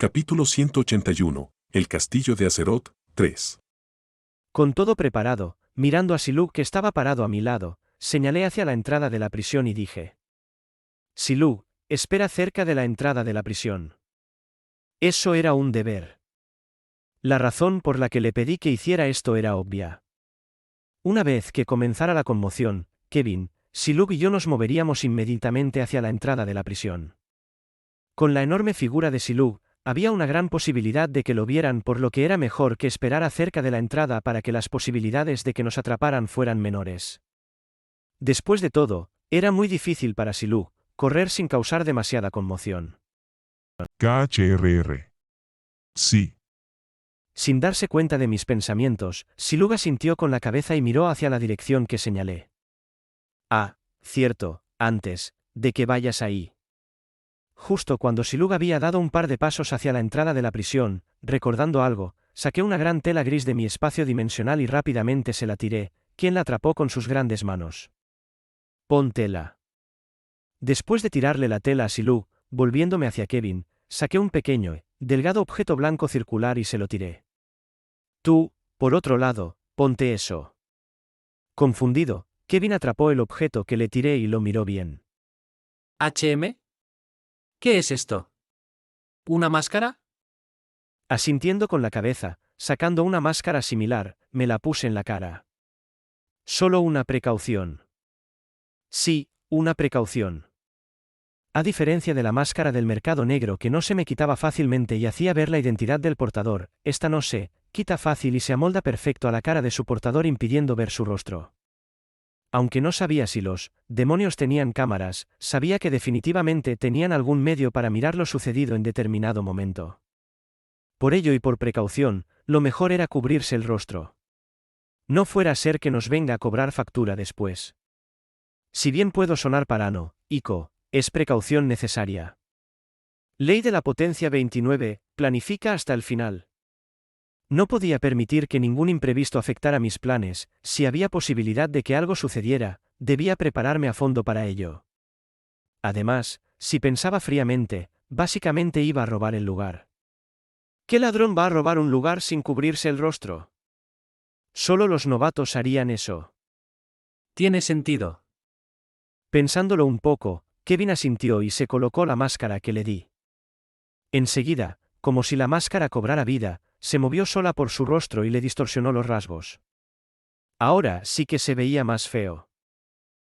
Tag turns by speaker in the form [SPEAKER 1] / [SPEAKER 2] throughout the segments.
[SPEAKER 1] Capítulo 181. El castillo de Azeroth, 3.
[SPEAKER 2] Con todo preparado, mirando a Silú que estaba parado a mi lado, señalé hacia la entrada de la prisión y dije: Silú, espera cerca de la entrada de la prisión. Eso era un deber. La razón por la que le pedí que hiciera esto era obvia. Una vez que comenzara la conmoción, Kevin, Silú y yo nos moveríamos inmediatamente hacia la entrada de la prisión. Con la enorme figura de Silú, había una gran posibilidad de que lo vieran, por lo que era mejor que esperara cerca de la entrada para que las posibilidades de que nos atraparan fueran menores. Después de todo, era muy difícil para Silú correr sin causar demasiada conmoción.
[SPEAKER 3] KHRR. Sí.
[SPEAKER 2] Sin darse cuenta de mis pensamientos, Silú asintió con la cabeza y miró hacia la dirección que señalé. Ah, cierto, antes de que vayas ahí. Justo cuando Silú había dado un par de pasos hacia la entrada de la prisión, recordando algo, saqué una gran tela gris de mi espacio dimensional y rápidamente se la tiré, quien la atrapó con sus grandes manos. Pon tela. Después de tirarle la tela a Silú, volviéndome hacia Kevin, saqué un pequeño, delgado objeto blanco circular y se lo tiré. Tú, por otro lado, ponte eso. Confundido, Kevin atrapó el objeto que le tiré y lo miró bien.
[SPEAKER 4] ¿HM? ¿Qué es esto? ¿Una máscara?
[SPEAKER 2] Asintiendo con la cabeza, sacando una máscara similar, me la puse en la cara. Solo una precaución. Sí, una precaución. A diferencia de la máscara del mercado negro que no se me quitaba fácilmente y hacía ver la identidad del portador, esta no se quita fácil y se amolda perfecto a la cara de su portador impidiendo ver su rostro. Aunque no sabía si los demonios tenían cámaras, sabía que definitivamente tenían algún medio para mirar lo sucedido en determinado momento. Por ello y por precaución, lo mejor era cubrirse el rostro. No fuera a ser que nos venga a cobrar factura después. Si bien puedo sonar paranoico, es precaución necesaria. Ley de la potencia 29, planifica hasta el final. No podía permitir que ningún imprevisto afectara mis planes. Si había posibilidad de que algo sucediera, debía prepararme a fondo para ello. Además, si pensaba fríamente, básicamente iba a robar el lugar. ¿Qué ladrón va a robar un lugar sin cubrirse el rostro? Solo los novatos harían eso.
[SPEAKER 4] Tiene sentido.
[SPEAKER 2] Pensándolo un poco, Kevin asintió y se colocó la máscara que le di. Enseguida, como si la máscara cobrara vida, se movió sola por su rostro y le distorsionó los rasgos. Ahora sí que se veía más feo.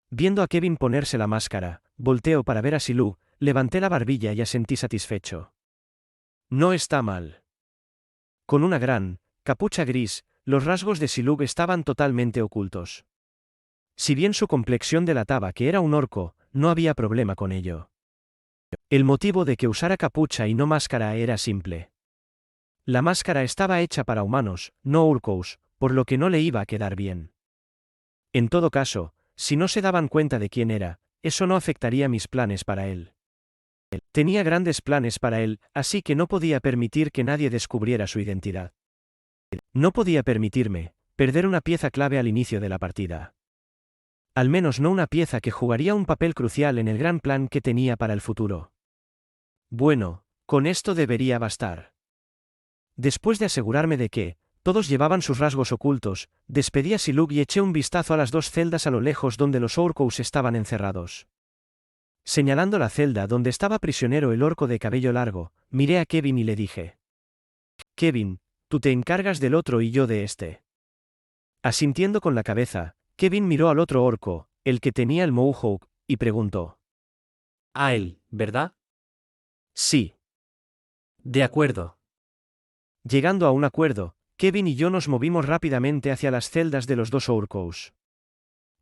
[SPEAKER 2] Viendo a Kevin ponerse la máscara, volteó para ver a Silú, levanté la barbilla y asentí satisfecho. No está mal. Con una gran capucha gris, los rasgos de Silú estaban totalmente ocultos. Si bien su complexión delataba que era un orco, no había problema con ello. El motivo de que usara capucha y no máscara era simple. La máscara estaba hecha para humanos, no orcos, por lo que no le iba a quedar bien. En todo caso, si no se daban cuenta de quién era, eso no afectaría mis planes para él. Tenía grandes planes para él, así que no podía permitir que nadie descubriera su identidad. No podía permitirme perder una pieza clave al inicio de la partida. Al menos no una pieza que jugaría un papel crucial en el gran plan que tenía para el futuro. Bueno, con esto debería bastar. Después de asegurarme de que todos llevaban sus rasgos ocultos, despedí a Silú y eché un vistazo a las dos celdas a lo lejos donde los orcos estaban encerrados. Señalando la celda donde estaba prisionero el orco de cabello largo, miré a Kevin y le dije: Kevin, tú te encargas del otro y yo de este. Asintiendo con la cabeza, Kevin miró al otro orco, el que tenía el mohawk, y preguntó:
[SPEAKER 4] A él, ¿verdad?
[SPEAKER 2] Sí.
[SPEAKER 4] De acuerdo.
[SPEAKER 2] Llegando a un acuerdo, Kevin y yo nos movimos rápidamente hacia las celdas de los dos orcos.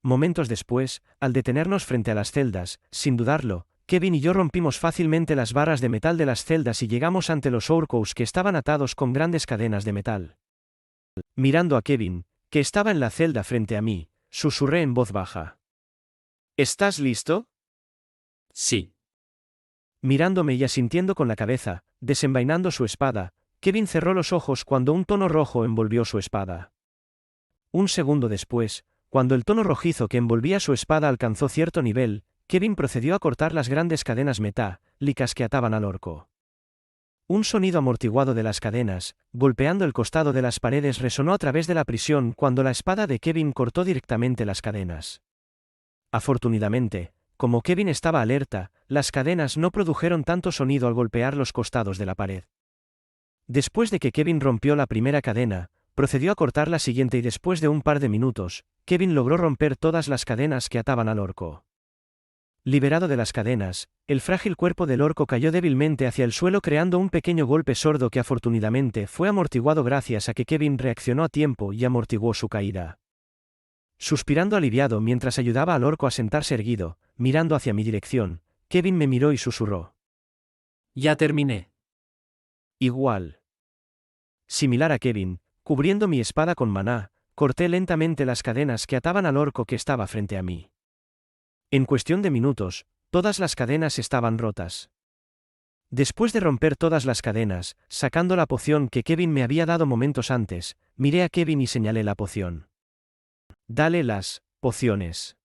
[SPEAKER 2] Momentos después, al detenernos frente a las celdas, sin dudarlo, Kevin y yo rompimos fácilmente las barras de metal de las celdas y llegamos ante los orcos que estaban atados con grandes cadenas de metal. Mirando a Kevin, que estaba en la celda frente a mí, susurré en voz baja: ¿Estás listo?
[SPEAKER 4] Sí.
[SPEAKER 2] Mirándome y asintiendo con la cabeza, desenvainando su espada, Kevin cerró los ojos cuando un tono rojo envolvió su espada. Un segundo después, cuando el tono rojizo que envolvía su espada alcanzó cierto nivel, Kevin procedió a cortar las grandes cadenas metálicas que ataban al orco. Un sonido amortiguado de las cadenas, golpeando el costado de las paredes, resonó a través de la prisión cuando la espada de Kevin cortó directamente las cadenas. Afortunadamente, como Kevin estaba alerta, las cadenas no produjeron tanto sonido al golpear los costados de la pared. Después de que Kevin rompió la primera cadena, procedió a cortar la siguiente y después de un par de minutos, Kevin logró romper todas las cadenas que ataban al orco. Liberado de las cadenas, el frágil cuerpo del orco cayó débilmente hacia el suelo creando un pequeño golpe sordo que afortunadamente fue amortiguado gracias a que Kevin reaccionó a tiempo y amortiguó su caída. Suspirando aliviado mientras ayudaba al orco a sentarse erguido, mirando hacia mi dirección, Kevin me miró y susurró.
[SPEAKER 4] Ya terminé.
[SPEAKER 2] Igual. Similar a Kevin, cubriendo mi espada con maná, corté lentamente las cadenas que ataban al orco que estaba frente a mí. En cuestión de minutos, todas las cadenas estaban rotas. Después de romper todas las cadenas, sacando la poción que Kevin me había dado momentos antes, miré a Kevin y señalé la poción. Dale las pociones.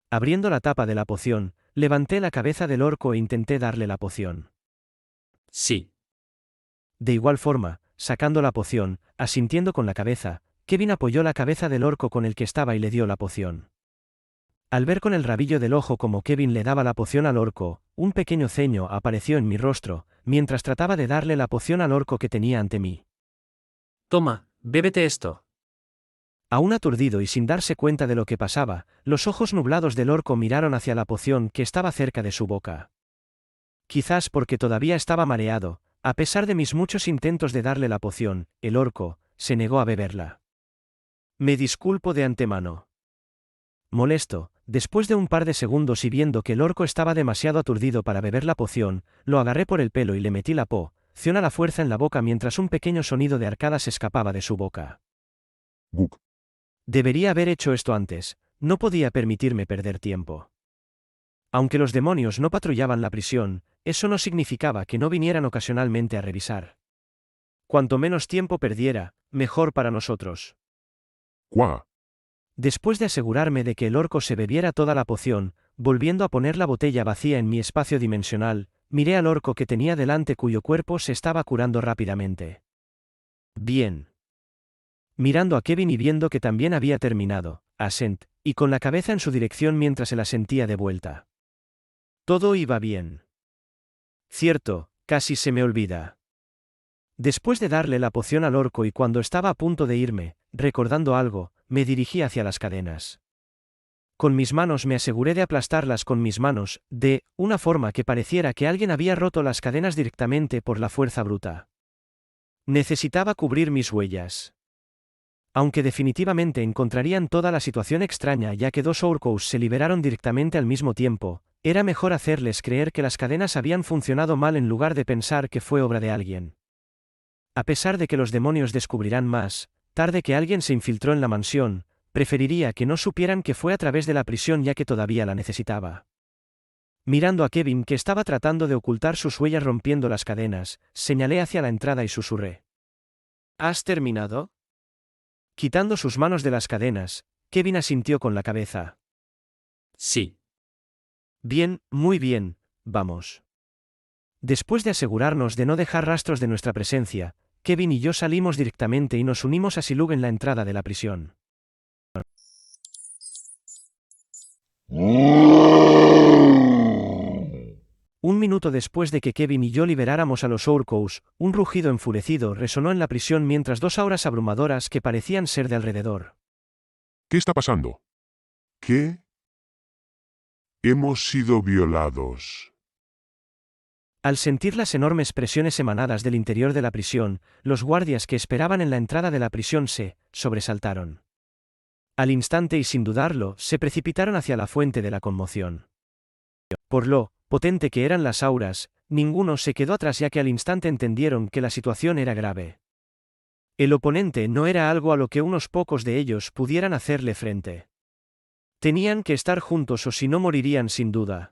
[SPEAKER 2] Abriendo la tapa de la poción, levanté la cabeza del orco e intenté darle la poción.
[SPEAKER 4] Sí.
[SPEAKER 2] De igual forma, sacando la poción, asintiendo con la cabeza, Kevin apoyó la cabeza del orco con el que estaba y le dio la poción. Al ver con el rabillo del ojo como Kevin le daba la poción al orco, un pequeño ceño apareció en mi rostro, mientras trataba de darle la poción al orco que tenía ante mí.
[SPEAKER 4] Toma, bébete esto.
[SPEAKER 2] Aún aturdido y sin darse cuenta de lo que pasaba, los ojos nublados del orco miraron hacia la poción que estaba cerca de su boca. Quizás porque todavía estaba mareado, a pesar de mis muchos intentos de darle la poción, el orco se negó a beberla. Me disculpo de antemano. Molesto, después de un par de segundos y viendo que el orco estaba demasiado aturdido para beber la poción, lo agarré por el pelo y le metí la poción a la fuerza en la boca mientras un pequeño sonido de arcadas escapaba de su boca.
[SPEAKER 1] Bug.
[SPEAKER 2] Debería haber hecho esto antes, no podía permitirme perder tiempo. Aunque los demonios no patrullaban la prisión, eso no significaba que no vinieran ocasionalmente a revisar. Cuanto menos tiempo perdiera, mejor para nosotros.
[SPEAKER 1] Cuá.
[SPEAKER 2] Después de asegurarme de que el orco se bebiera toda la poción, volviendo a poner la botella vacía en mi espacio dimensional, miré al orco que tenía delante cuyo cuerpo se estaba curando rápidamente. Bien. Mirando a Kevin y viendo que también había terminado, asent, y con la cabeza en su dirección mientras él asentía de vuelta. Todo iba bien. Cierto, casi se me olvida. Después de darle la poción al orco y cuando estaba a punto de irme, recordando algo, me dirigí hacia las cadenas. Con mis manos me aseguré de aplastarlas con mis manos, de una forma que pareciera que alguien había roto las cadenas directamente por la fuerza bruta. Necesitaba cubrir mis huellas. Aunque definitivamente encontrarían toda la situación extraña ya que dos orcos se liberaron directamente al mismo tiempo, era mejor hacerles creer que las cadenas habían funcionado mal en lugar de pensar que fue obra de alguien. A pesar de que los demonios descubrirán más tarde que alguien se infiltró en la mansión, preferiría que no supieran que fue a través de la prisión ya que todavía la necesitaba. Mirando a Kevin que estaba tratando de ocultar sus huellas rompiendo las cadenas, señalé hacia la entrada y susurré. ¿Has terminado? Quitando sus manos de las cadenas, Kevin asintió con la cabeza.
[SPEAKER 4] Sí.
[SPEAKER 2] Bien, muy bien, vamos. Después de asegurarnos de no dejar rastros de nuestra presencia, Kevin y yo salimos directamente y nos unimos a Silug en la entrada de la prisión. Un minuto después de que Kevin y yo liberáramos a los orcos, un rugido enfurecido resonó en la prisión mientras dos auras abrumadoras que parecían ser de alrededor.
[SPEAKER 1] ¿Qué está pasando? ¿Qué? Hemos sido violados.
[SPEAKER 2] Al sentir las enormes presiones emanadas del interior de la prisión, los guardias que esperaban en la entrada de la prisión se sobresaltaron. Al instante y sin dudarlo, se precipitaron hacia la fuente de la conmoción. Por lo potente que eran las auras, ninguno se quedó atrás ya que al instante entendieron que la situación era grave. El oponente no era algo a lo que unos pocos de ellos pudieran hacerle frente. Tenían que estar juntos o si no morirían sin duda.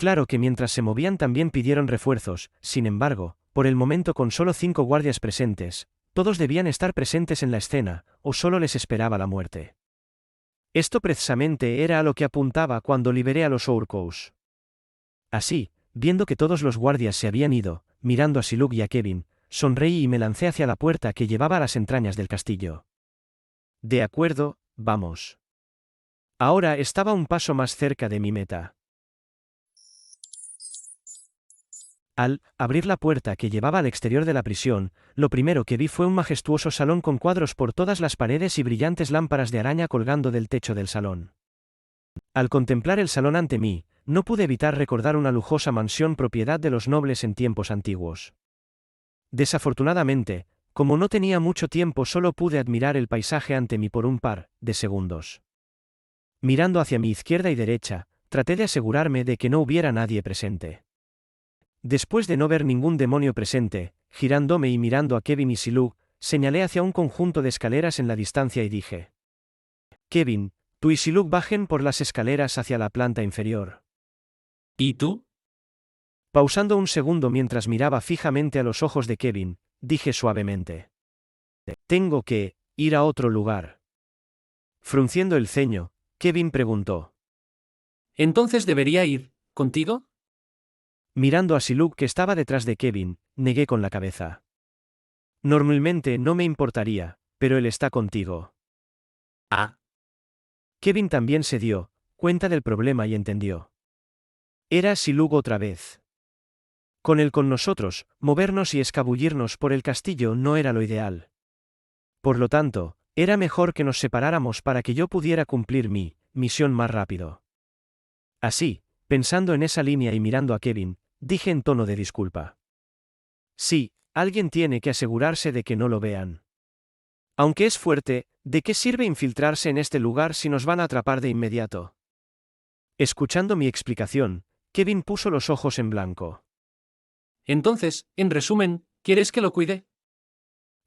[SPEAKER 2] Claro que mientras se movían también pidieron refuerzos, sin embargo, por el momento con solo 5 guardias presentes, todos debían estar presentes en la escena, o solo les esperaba la muerte. Esto precisamente era a lo que apuntaba cuando liberé a los orcos. Así, viendo que todos los guardias se habían ido, mirando a Siluk y a Kevin, sonreí y me lancé hacia la puerta que llevaba a las entrañas del castillo. De acuerdo, vamos. Ahora estaba un paso más cerca de mi meta. Al abrir la puerta que llevaba al exterior de la prisión, lo primero que vi fue un majestuoso salón con cuadros por todas las paredes y brillantes lámparas de araña colgando del techo del salón. Al contemplar el salón ante mí, no pude evitar recordar una lujosa mansión propiedad de los nobles en tiempos antiguos. Desafortunadamente, como no tenía mucho tiempo, solo pude admirar el paisaje ante mí por un par de segundos. Mirando hacia mi izquierda y derecha, traté de asegurarme de que no hubiera nadie presente. Después de no ver ningún demonio presente, girándome y mirando a Kevin y Siluk, señalé hacia un conjunto de escaleras en la distancia y dije: Kevin, tú y Siluk bajen por las escaleras hacia la planta inferior.
[SPEAKER 4] ¿Y tú?
[SPEAKER 2] Pausando un segundo mientras miraba fijamente a los ojos de Kevin, dije suavemente: Tengo que ir a otro lugar. Frunciendo el ceño, Kevin preguntó:
[SPEAKER 4] ¿Entonces debería ir contigo?
[SPEAKER 2] Mirando a Siluk que estaba detrás de Kevin, negué con la cabeza. Normalmente no me importaría, pero él está contigo.
[SPEAKER 4] Ah,
[SPEAKER 2] Kevin también se dio cuenta del problema y entendió. Era Siluk otra vez. Con él con nosotros, movernos y escabullirnos por el castillo no era lo ideal. Por lo tanto, era mejor que nos separáramos para que yo pudiera cumplir mi misión más rápido. Así, pensando en esa línea y mirando a Kevin, dije en tono de disculpa: Sí, alguien tiene que asegurarse de que no lo vean. Aunque es fuerte, ¿de qué sirve infiltrarse en este lugar si nos van a atrapar de inmediato? Escuchando mi explicación, Kevin puso los ojos en blanco.
[SPEAKER 4] entonces, en resumen, ¿quieres que lo cuide?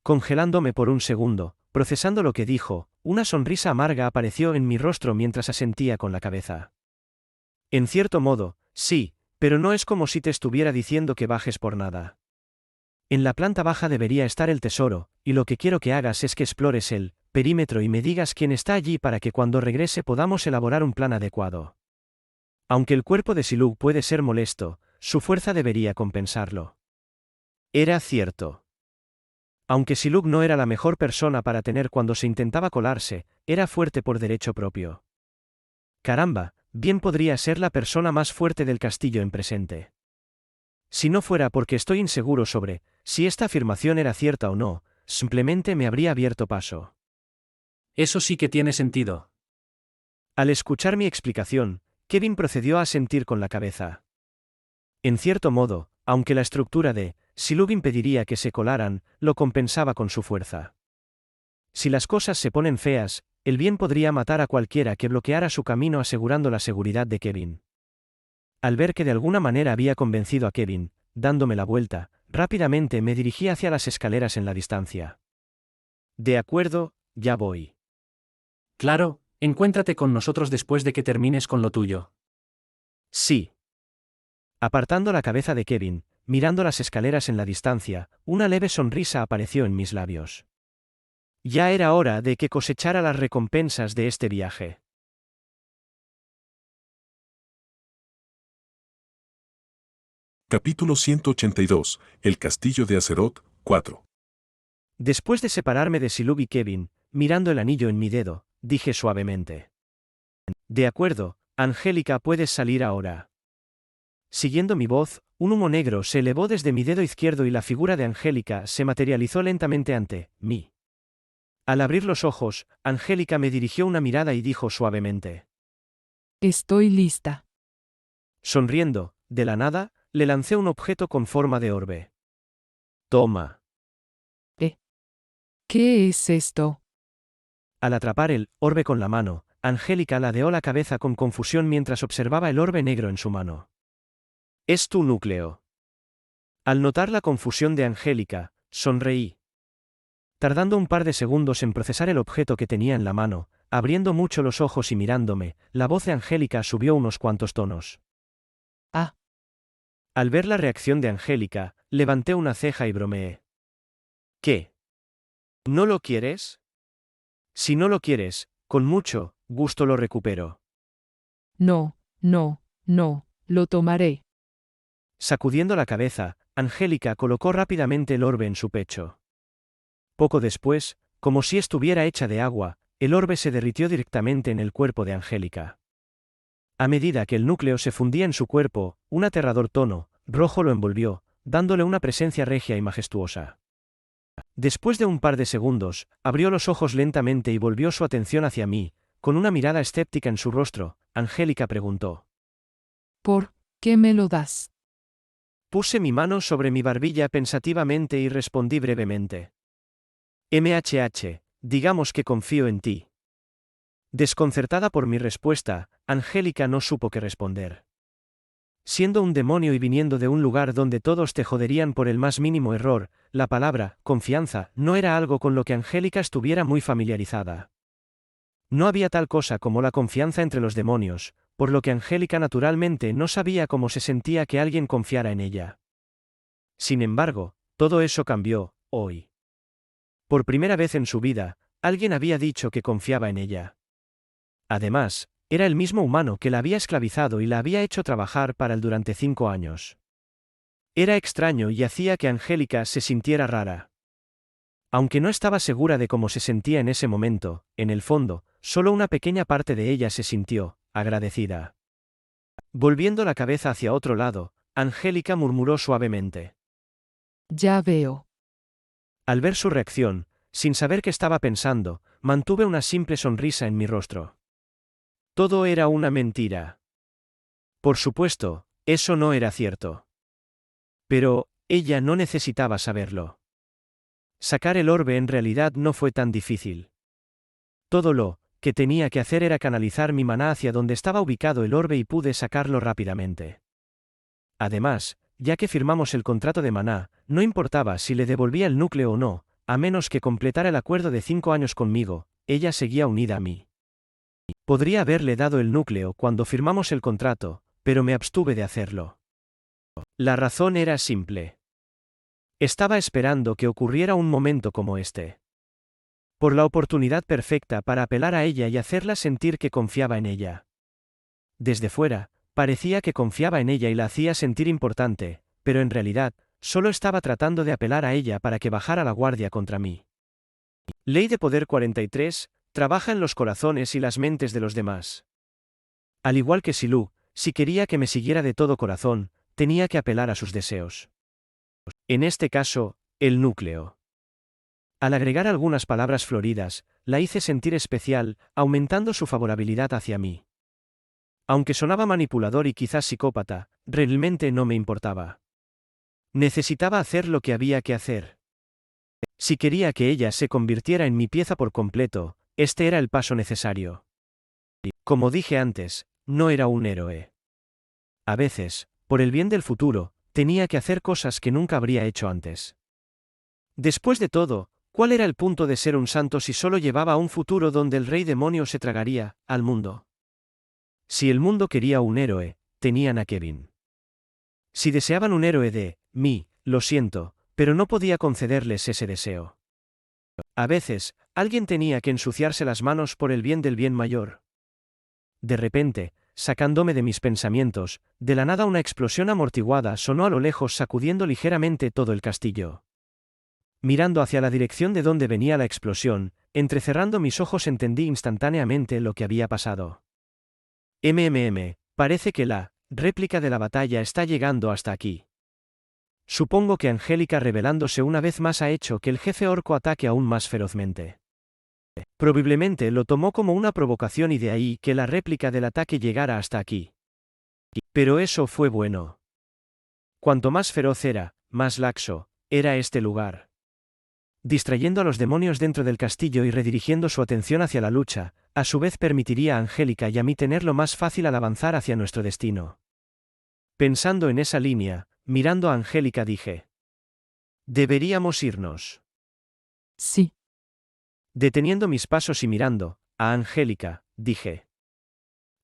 [SPEAKER 2] Congelándome por un segundo, procesando lo que dijo, una sonrisa amarga apareció en mi rostro mientras asentía con la cabeza. En cierto modo, sí, pero no es como si te estuviera diciendo que bajes por nada. En la planta baja debería estar el tesoro, y lo que quiero que hagas es que explores el perímetro y me digas quién está allí para que cuando regrese podamos elaborar un plan adecuado. Aunque el cuerpo de Siluk puede ser molesto, su fuerza debería compensarlo. Era cierto. Aunque Siluk no era la mejor persona para tener cuando se intentaba colarse, era fuerte por derecho propio. Caramba, bien podría ser la persona más fuerte del castillo en presente. Si no fuera porque estoy inseguro sobre si esta afirmación era cierta o no, simplemente me habría abierto paso.
[SPEAKER 4] Eso sí que tiene sentido.
[SPEAKER 2] Al escuchar mi explicación, Kevin procedió a asentir con la cabeza. En cierto modo, aunque la estructura de Siluk impediría que se colaran, lo compensaba con su fuerza. Si las cosas se ponen feas, el bien podría matar a cualquiera que bloqueara su camino asegurando la seguridad de Kevin. Al ver que de alguna manera había convencido a Kevin, dándome la vuelta, rápidamente me dirigí hacia las escaleras en la distancia. De acuerdo, ya voy.
[SPEAKER 4] Claro, encuéntrate con nosotros después de que termines con lo tuyo.
[SPEAKER 2] Sí. Apartando la cabeza de Kevin, mirando las escaleras en la distancia, una leve sonrisa apareció en mis labios. Ya era hora de que cosechara las recompensas de este viaje.
[SPEAKER 1] Capítulo 182. El castillo de Azeroth, 4.
[SPEAKER 2] Después de separarme de Siluk y Kevin, mirando el anillo en mi dedo, dije suavemente: De acuerdo, Angélica, puedes salir ahora. Siguiendo mi voz, un humo negro se elevó desde mi dedo izquierdo y la figura de Angélica se materializó lentamente ante mí. Al abrir los ojos, Angélica me dirigió una mirada y dijo suavemente:
[SPEAKER 3] Estoy lista.
[SPEAKER 2] Sonriendo, de la nada, le lancé un objeto con forma de orbe. Toma.
[SPEAKER 3] ¿Qué es esto?
[SPEAKER 2] Al atrapar el orbe con la mano, Angélica ladeó la cabeza con confusión mientras observaba el orbe negro en su mano. Es tu núcleo. Al notar la confusión de Angélica, sonreí. Tardando un par de segundos en procesar el objeto que tenía en la mano, abriendo mucho los ojos y mirándome, la voz de Angélica subió unos cuantos tonos.
[SPEAKER 3] Ah.
[SPEAKER 2] Al ver la reacción de Angélica, levanté una ceja y bromeé. ¿Qué? ¿No lo quieres? Si no lo quieres, con mucho gusto lo recupero.
[SPEAKER 3] No, no, no, lo tomaré.
[SPEAKER 2] Sacudiendo la cabeza, Angélica colocó rápidamente el orbe en su pecho. Poco después, como si estuviera hecha de agua, el orbe se derritió directamente en el cuerpo de Angélica. A medida que el núcleo se fundía en su cuerpo, un aterrador tono rojo lo envolvió, dándole una presencia regia y majestuosa. Después de un par de segundos, abrió los ojos lentamente y volvió su atención hacia mí, con una mirada escéptica en su rostro. Angélica preguntó.
[SPEAKER 3] ¿Por qué me lo das?
[SPEAKER 2] Puse mi mano sobre mi barbilla pensativamente y respondí brevemente. MHH, digamos que confío en ti. Desconcertada por mi respuesta, Angélica no supo qué responder. Siendo un demonio y viniendo de un lugar donde todos te joderían por el más mínimo error, la palabra confianza no era algo con lo que Angélica estuviera muy familiarizada. No había tal cosa como la confianza entre los demonios, por lo que Angélica naturalmente no sabía cómo se sentía que alguien confiara en ella. Sin embargo, todo eso cambió, hoy. Por primera vez en su vida, alguien había dicho que confiaba en ella. Además, era el mismo humano que la había esclavizado y la había hecho trabajar para él durante 5 años. Era extraño y hacía que Angélica se sintiera rara. Aunque no estaba segura de cómo se sentía en ese momento, en el fondo, solo una pequeña parte de ella se sintió agradecida. Volviendo la cabeza hacia otro lado, Angélica murmuró suavemente.
[SPEAKER 3] Ya veo.
[SPEAKER 2] Al ver su reacción, sin saber qué estaba pensando, mantuve una simple sonrisa en mi rostro. Todo era una mentira. Por supuesto, eso no era cierto. Pero, ella no necesitaba saberlo. Sacar el orbe en realidad no fue tan difícil. Todo lo que tenía que hacer era canalizar mi maná hacia donde estaba ubicado el orbe y pude sacarlo rápidamente. Además, ya que firmamos el contrato de maná, no importaba si le devolvía el núcleo o no, a menos que completara el acuerdo de 5 años conmigo, ella seguía unida a mí. Podría haberle dado el núcleo cuando firmamos el contrato, pero me abstuve de hacerlo. La razón era simple. Estaba esperando que ocurriera un momento como este. Por la oportunidad perfecta para apelar a ella y hacerla sentir que confiaba en ella. Desde fuera, parecía que confiaba en ella y la hacía sentir importante, pero en realidad, solo estaba tratando de apelar a ella para que bajara la guardia contra mí. Ley de Poder 43, trabaja en los corazones y las mentes de los demás. Al igual que Silú, si quería que me siguiera de todo corazón, tenía que apelar a sus deseos. En este caso, el núcleo. Al agregar algunas palabras floridas, la hice sentir especial, aumentando su favorabilidad hacia mí. Aunque sonaba manipulador y quizás psicópata, realmente no me importaba. Necesitaba hacer lo que había que hacer. Si quería que ella se convirtiera en mi pieza por completo, este era el paso necesario. Como dije antes, no era un héroe. A veces, por el bien del futuro, tenía que hacer cosas que nunca habría hecho antes. Después de todo, ¿cuál era el punto de ser un santo si solo llevaba a un futuro donde el rey demonio se tragaría al mundo? Si el mundo quería un héroe, tenían a Kevin. Si deseaban un héroe de mí, lo siento, pero no podía concederles ese deseo. A veces, alguien tenía que ensuciarse las manos por el bien del bien mayor. De repente, sacándome de mis pensamientos, de la nada una explosión amortiguada sonó a lo lejos sacudiendo ligeramente todo el castillo. Mirando hacia la dirección de donde venía la explosión, entrecerrando mis ojos entendí instantáneamente lo que había pasado. Parece que la réplica de la batalla está llegando hasta aquí. Supongo que Angélica revelándose una vez más ha hecho que el jefe orco ataque aún más ferozmente. Probablemente lo tomó como una provocación y de ahí que la réplica del ataque llegara hasta aquí. Pero eso fue bueno. Cuanto más feroz era, más laxo, era este lugar. Distrayendo a los demonios dentro del castillo y redirigiendo su atención hacia la lucha, a su vez permitiría a Angélica y a mí tenerlo más fácil al avanzar hacia nuestro destino. Pensando en esa línea, mirando a Angélica dije: deberíamos irnos.
[SPEAKER 3] Sí.
[SPEAKER 2] Deteniendo mis pasos y mirando a Angélica, dije: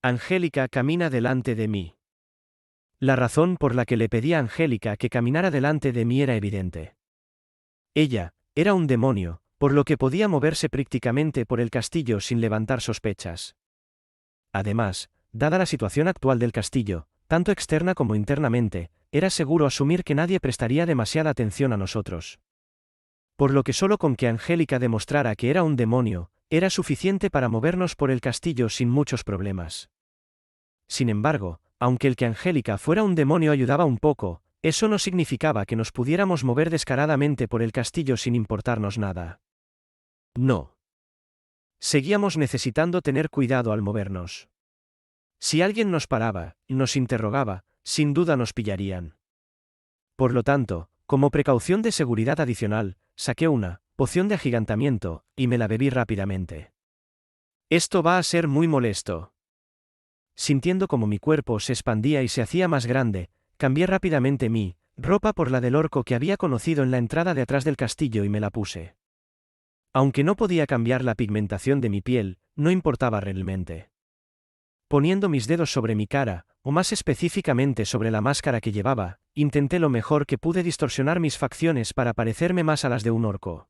[SPEAKER 2] Angélica, camina delante de mí. La razón por la que le pedí a Angélica que caminara delante de mí era evidente. Ella era un demonio, por lo que podía moverse prácticamente por el castillo sin levantar sospechas. Además, dada la situación actual del castillo, tanto externa como internamente, era seguro asumir que nadie prestaría demasiada atención a nosotros. Por lo que solo con que Angélica demostrara que era un demonio, era suficiente para movernos por el castillo sin muchos problemas. Sin embargo, aunque el que Angélica fuera un demonio ayudaba un poco, eso no significaba que nos pudiéramos mover descaradamente por el castillo sin importarnos nada. No. Seguíamos necesitando tener cuidado al movernos. Si alguien nos paraba y nos interrogaba, sin duda nos pillarían. Por lo tanto, como precaución de seguridad adicional, saqué una poción de agigantamiento y me la bebí rápidamente. Esto va a ser muy molesto. Sintiendo como mi cuerpo se expandía y se hacía más grande, cambié rápidamente mi ropa por la del orco que había conocido en la entrada de atrás del castillo y me la puse. Aunque no podía cambiar la pigmentación de mi piel, no importaba realmente. Poniendo mis dedos sobre mi cara, o más específicamente sobre la máscara que llevaba, intenté lo mejor que pude distorsionar mis facciones para parecerme más a las de un orco.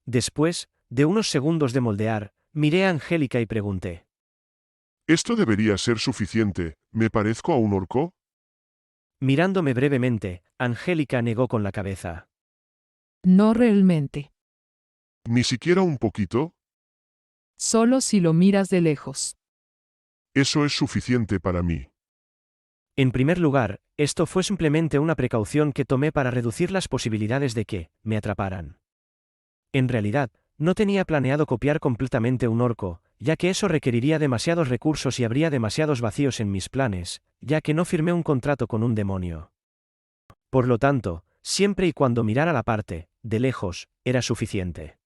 [SPEAKER 2] Después, de unos segundos de moldear, miré a Angélica y pregunté.
[SPEAKER 5] Esto debería ser suficiente. ¿Me parezco a un orco?
[SPEAKER 2] Mirándome brevemente, Angélica negó con la cabeza.
[SPEAKER 3] No realmente.
[SPEAKER 5] ¿Ni siquiera un poquito?
[SPEAKER 3] Solo si lo miras de lejos.
[SPEAKER 5] Eso es suficiente para mí.
[SPEAKER 2] En primer lugar, esto fue simplemente una precaución que tomé para reducir las posibilidades de que me atraparan. En realidad, no tenía planeado copiar completamente un orco, ya que eso requeriría demasiados recursos y habría demasiados vacíos en mis planes, ya que no firmé un contrato con un demonio. Por lo tanto, siempre y cuando mirara la parte, de lejos, era suficiente.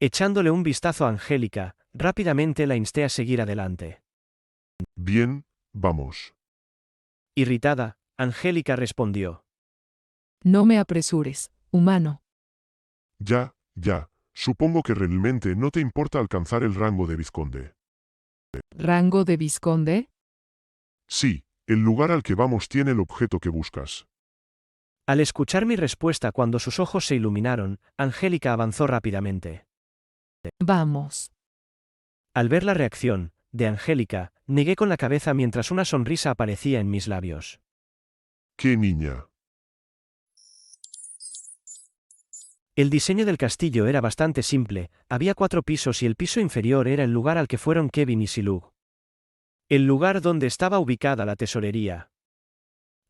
[SPEAKER 2] Echándole un vistazo a Angélica, rápidamente la insté a seguir adelante.
[SPEAKER 5] Bien, vamos.
[SPEAKER 2] Irritada, Angélica respondió.
[SPEAKER 3] No me apresures, humano.
[SPEAKER 5] Ya, supongo que realmente no te importa alcanzar el rango de vizconde.
[SPEAKER 3] ¿Rango de vizconde?
[SPEAKER 5] Sí, el lugar al que vamos tiene el objeto que buscas.
[SPEAKER 2] Al escuchar mi respuesta cuando sus ojos se iluminaron, Angélica avanzó rápidamente.
[SPEAKER 3] Vamos.
[SPEAKER 2] Al ver la reacción de Angélica, negué con la cabeza mientras una sonrisa aparecía en mis labios.
[SPEAKER 5] ¡Qué niña!
[SPEAKER 2] El diseño del castillo era bastante simple, había 4 pisos y el piso inferior era el lugar al que fueron Kevin y Silug. El lugar donde estaba ubicada la tesorería.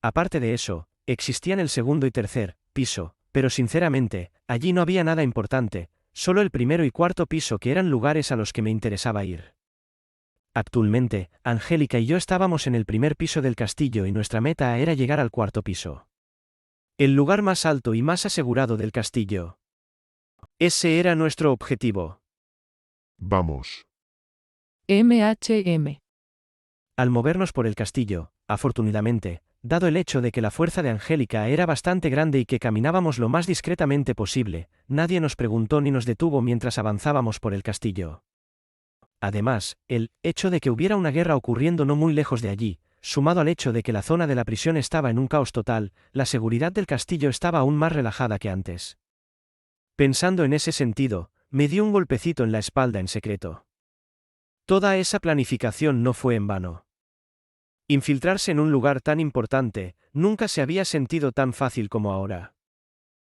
[SPEAKER 2] Aparte de eso, existían el segundo y tercer piso, pero sinceramente, allí no había nada importante, solo el primero y cuarto piso que eran lugares a los que me interesaba ir. Actualmente, Angélica y yo estábamos en el primer piso del castillo y nuestra meta era llegar al cuarto piso. El lugar más alto y más asegurado del castillo. Ese era nuestro objetivo.
[SPEAKER 5] Vamos.
[SPEAKER 3] MHM.
[SPEAKER 2] Al movernos por el castillo, afortunadamente, dado el hecho de que la fuerza de Angélica era bastante grande y que caminábamos lo más discretamente posible, nadie nos preguntó ni nos detuvo mientras avanzábamos por el castillo. Además, el hecho de que hubiera una guerra ocurriendo no muy lejos de allí, sumado al hecho de que la zona de la prisión estaba en un caos total, la seguridad del castillo estaba aún más relajada que antes. Pensando en ese sentido, me dio un golpecito en la espalda en secreto. Toda esa planificación no fue en vano. Infiltrarse en un lugar tan importante, nunca se había sentido tan fácil como ahora.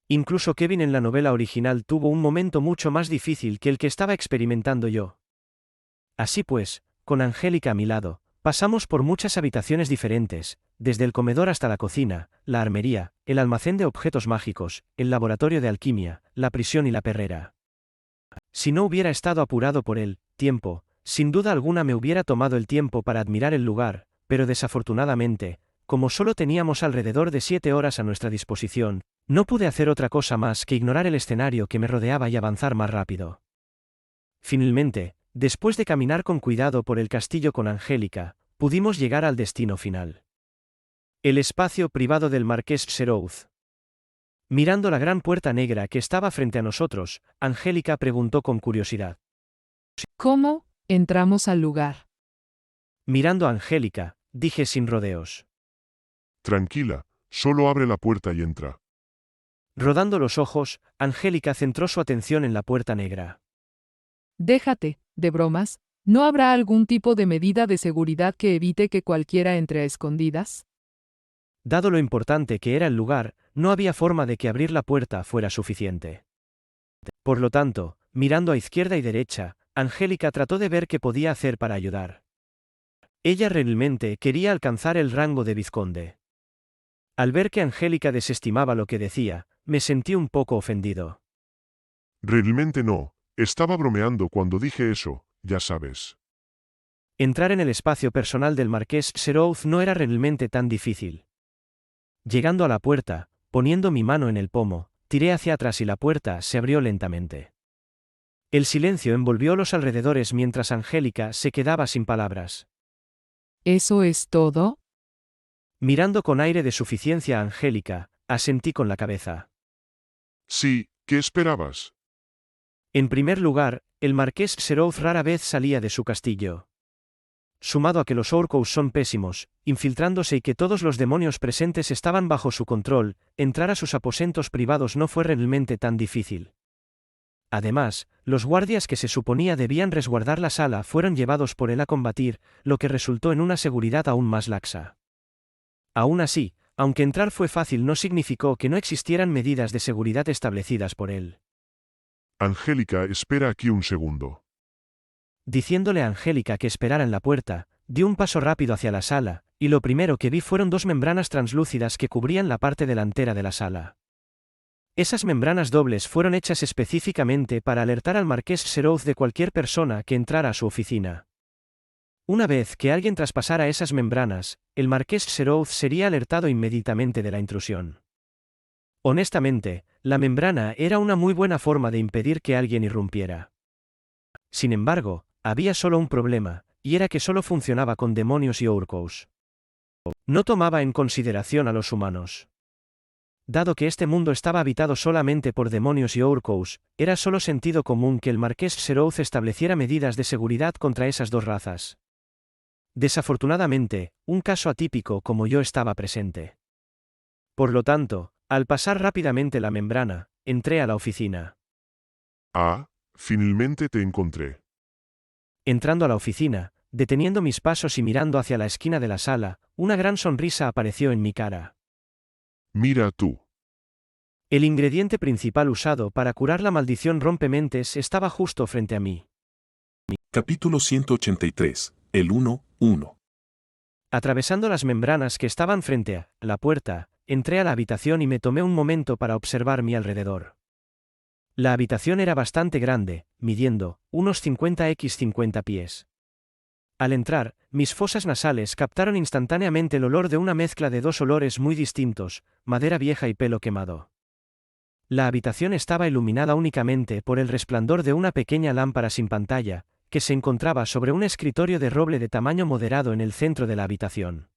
[SPEAKER 2] Incluso Kevin en la novela original tuvo un momento mucho más difícil que el que estaba experimentando yo. Así pues, con Angélica a mi lado, pasamos por muchas habitaciones diferentes, desde el comedor hasta la cocina, la armería, el almacén de objetos mágicos, el laboratorio de alquimia, la prisión y la perrera. Si no hubiera estado apurado por el tiempo, sin duda alguna me hubiera tomado el tiempo para admirar el lugar, pero desafortunadamente, como solo teníamos alrededor de 7 horas a nuestra disposición, no pude hacer otra cosa más que ignorar el escenario que me rodeaba y avanzar más rápido. Finalmente, después de caminar con cuidado por el castillo con Angélica, pudimos llegar al destino final. El espacio privado del marqués Xerouz. Mirando la gran puerta negra que estaba frente a nosotros, Angélica preguntó con curiosidad.
[SPEAKER 3] ¿Cómo entramos al lugar?
[SPEAKER 2] Mirando a Angélica, dije sin rodeos.
[SPEAKER 5] Tranquila, solo abre la puerta y entra.
[SPEAKER 2] Rodando los ojos, Angélica centró su atención en la puerta negra.
[SPEAKER 3] Déjate de bromas, ¿no habrá algún tipo de medida de seguridad que evite que cualquiera entre a escondidas?
[SPEAKER 2] Dado lo importante que era el lugar, no había forma de que abrir la puerta fuera suficiente. Por lo tanto, mirando a izquierda y derecha, Angélica trató de ver qué podía hacer para ayudar. Ella realmente quería alcanzar el rango de vizconde. Al ver que Angélica desestimaba lo que decía, me sentí un poco ofendido.
[SPEAKER 5] Realmente no, estaba bromeando cuando dije eso, ya sabes.
[SPEAKER 2] Entrar en el espacio personal del marqués Serouth no era realmente tan difícil. Llegando a la puerta, poniendo mi mano en el pomo, tiré hacia atrás y la puerta se abrió lentamente. El silencio envolvió los alrededores mientras Angélica se quedaba sin palabras.
[SPEAKER 3] ¿Eso es todo?
[SPEAKER 2] Mirando con aire de suficiencia a Angélica, asentí con la cabeza.
[SPEAKER 5] Sí, ¿qué esperabas?
[SPEAKER 2] En primer lugar, el marqués Serouth rara vez salía de su castillo. Sumado a que los Orcos son pésimos, infiltrándose y que todos los demonios presentes estaban bajo su control, entrar a sus aposentos privados no fue realmente tan difícil. Además, los guardias que se suponía debían resguardar la sala fueron llevados por él a combatir, lo que resultó en una seguridad aún más laxa. Aún así, aunque entrar fue fácil no significó que no existieran medidas de seguridad establecidas por él.
[SPEAKER 5] Angélica, espera aquí un segundo.
[SPEAKER 2] Diciéndole a Angélica que esperara en la puerta, di un paso rápido hacia la sala, y lo primero que vi fueron dos membranas translúcidas que cubrían la parte delantera de la sala. Esas membranas dobles fueron hechas específicamente para alertar al marqués Serouth de cualquier persona que entrara a su oficina. Una vez que alguien traspasara esas membranas, el marqués Serouth sería alertado inmediatamente de la intrusión. Honestamente, la membrana era una muy buena forma de impedir que alguien irrumpiera. Sin embargo, había solo un problema, y era que solo funcionaba con demonios y Orcos. No tomaba en consideración a los humanos. Dado que este mundo estaba habitado solamente por demonios y Orcos, era solo sentido común que el marqués Serouth estableciera medidas de seguridad contra esas dos razas. Desafortunadamente, un caso atípico como yo estaba presente. Por lo tanto, al pasar rápidamente la membrana, entré a la oficina.
[SPEAKER 5] Ah, finalmente te encontré.
[SPEAKER 2] Entrando a la oficina, deteniendo mis pasos y mirando hacia la esquina de la sala, una gran sonrisa apareció en mi cara.
[SPEAKER 5] Mira tú.
[SPEAKER 2] El ingrediente principal usado para curar la maldición rompementes estaba justo frente a mí.
[SPEAKER 1] Capítulo 183. El 1:1.
[SPEAKER 2] Atravesando las membranas que estaban frente a la puerta, entré a la habitación y me tomé un momento para observar mi alrededor. La habitación era bastante grande, midiendo unos 50x50 pies. Al entrar, mis fosas nasales captaron instantáneamente el olor de una mezcla de dos olores muy distintos, madera vieja y pelo quemado. La habitación estaba iluminada únicamente por el resplandor de una pequeña lámpara sin pantalla, que se encontraba sobre un escritorio de roble de tamaño moderado en el centro de la habitación.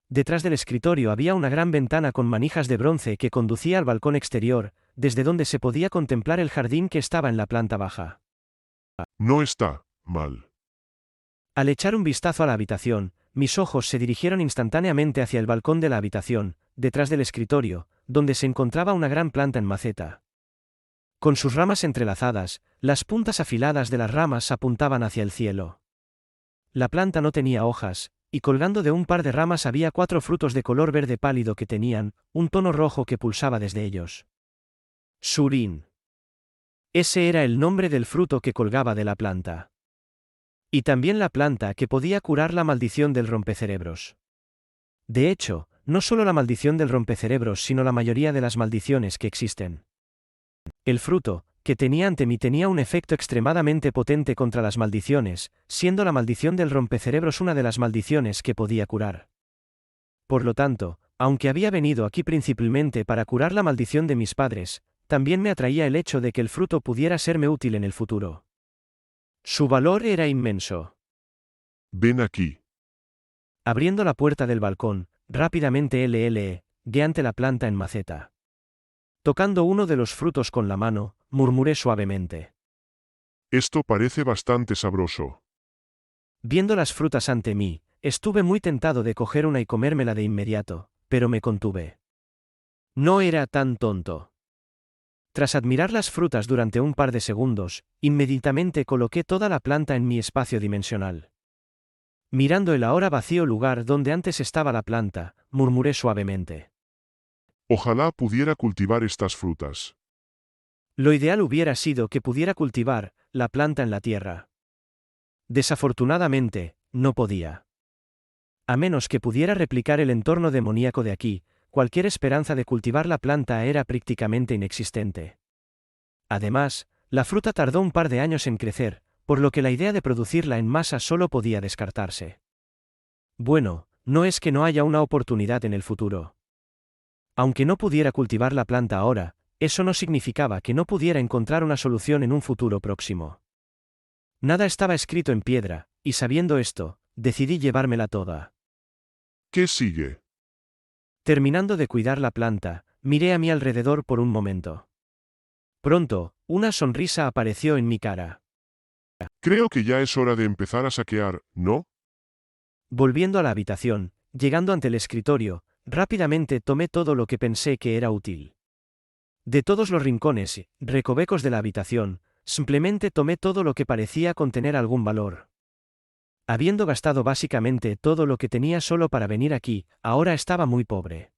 [SPEAKER 2] Detrás del escritorio había una gran ventana con manijas de bronce que conducía al balcón exterior, desde donde se podía contemplar el jardín que estaba en la planta baja.
[SPEAKER 5] No está mal.
[SPEAKER 2] Al echar un vistazo a la habitación, mis ojos se dirigieron instantáneamente hacia el balcón de la habitación, detrás del escritorio, donde se encontraba una gran planta en maceta. Con sus ramas entrelazadas, las puntas afiladas de las ramas apuntaban hacia el cielo. La planta no tenía hojas, y colgando de un par de ramas había 4 frutos de color verde pálido que tenían un tono rojo que pulsaba desde ellos. Surin. Ese era el nombre del fruto que colgaba de la planta. Y también la planta que podía curar la maldición del rompecerebros. De hecho, no solo la maldición del rompecerebros sino la mayoría de las maldiciones que existen. El fruto, que tenía ante mí tenía un efecto extremadamente potente contra las maldiciones, siendo la maldición del rompecerebros una de las maldiciones que podía curar. Por lo tanto, aunque había venido aquí principalmente para curar la maldición de mis padres, también me atraía el hecho de que el fruto pudiera serme útil en el futuro. Su valor era inmenso.
[SPEAKER 5] Ven aquí.
[SPEAKER 2] Abriendo la puerta del balcón, rápidamente gué ante la planta en maceta. Tocando uno de los frutos con la mano, murmuré suavemente.
[SPEAKER 5] Esto parece bastante sabroso.
[SPEAKER 2] Viendo las frutas ante mí, estuve muy tentado de coger una y comérmela de inmediato, pero me contuve. No era tan tonto. Tras admirar las frutas durante un par de segundos, inmediatamente coloqué toda la planta en mi espacio dimensional. Mirando el ahora vacío lugar donde antes estaba la planta, murmuré suavemente.
[SPEAKER 5] Ojalá pudiera cultivar estas frutas.
[SPEAKER 2] Lo ideal hubiera sido que pudiera cultivar la planta en la tierra. Desafortunadamente, no podía. A menos que pudiera replicar el entorno demoníaco de aquí, cualquier esperanza de cultivar la planta era prácticamente inexistente. Además, la fruta tardó un par de años en crecer, por lo que la idea de producirla en masa solo podía descartarse. Bueno, no es que no haya una oportunidad en el futuro. Aunque no pudiera cultivar la planta ahora, eso no significaba que no pudiera encontrar una solución en un futuro próximo. Nada estaba escrito en piedra, y sabiendo esto, decidí llevármela toda.
[SPEAKER 5] ¿Qué sigue?
[SPEAKER 2] Terminando de cuidar la planta, miré a mi alrededor por un momento. Pronto, una sonrisa apareció en mi cara.
[SPEAKER 5] Creo que ya es hora de empezar a saquear, ¿no?
[SPEAKER 2] Volviendo a la habitación, llegando ante el escritorio, rápidamente tomé todo lo que pensé que era útil. De todos los rincones y recovecos de la habitación, simplemente tomé todo lo que parecía contener algún valor. Habiendo gastado básicamente todo lo que tenía solo para venir aquí, ahora estaba muy pobre.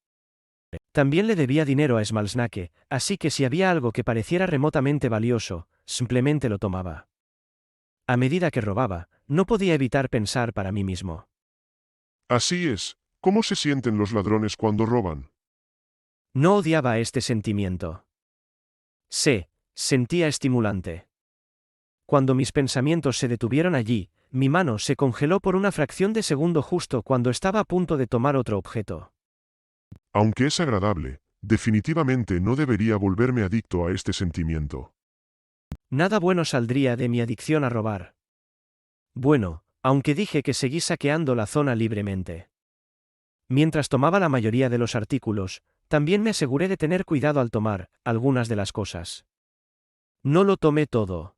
[SPEAKER 2] También le debía dinero a Smalsnake, así que si había algo que pareciera remotamente valioso, simplemente lo tomaba. A medida que robaba, no podía evitar pensar para mí mismo.
[SPEAKER 5] Así es. ¿Cómo se sienten los ladrones cuando roban?
[SPEAKER 2] No odiaba este sentimiento. Sentía estimulante. Cuando mis pensamientos se detuvieron allí, mi mano se congeló por una fracción de segundo justo cuando estaba a punto de tomar otro objeto.
[SPEAKER 5] Aunque es agradable, definitivamente no debería volverme adicto a este sentimiento.
[SPEAKER 2] Nada bueno saldría de mi adicción a robar. Bueno, aunque dije que seguí saqueando la zona libremente. Mientras tomaba la mayoría de los artículos, también me aseguré de tener cuidado al tomar algunas de las cosas. No lo tomé todo.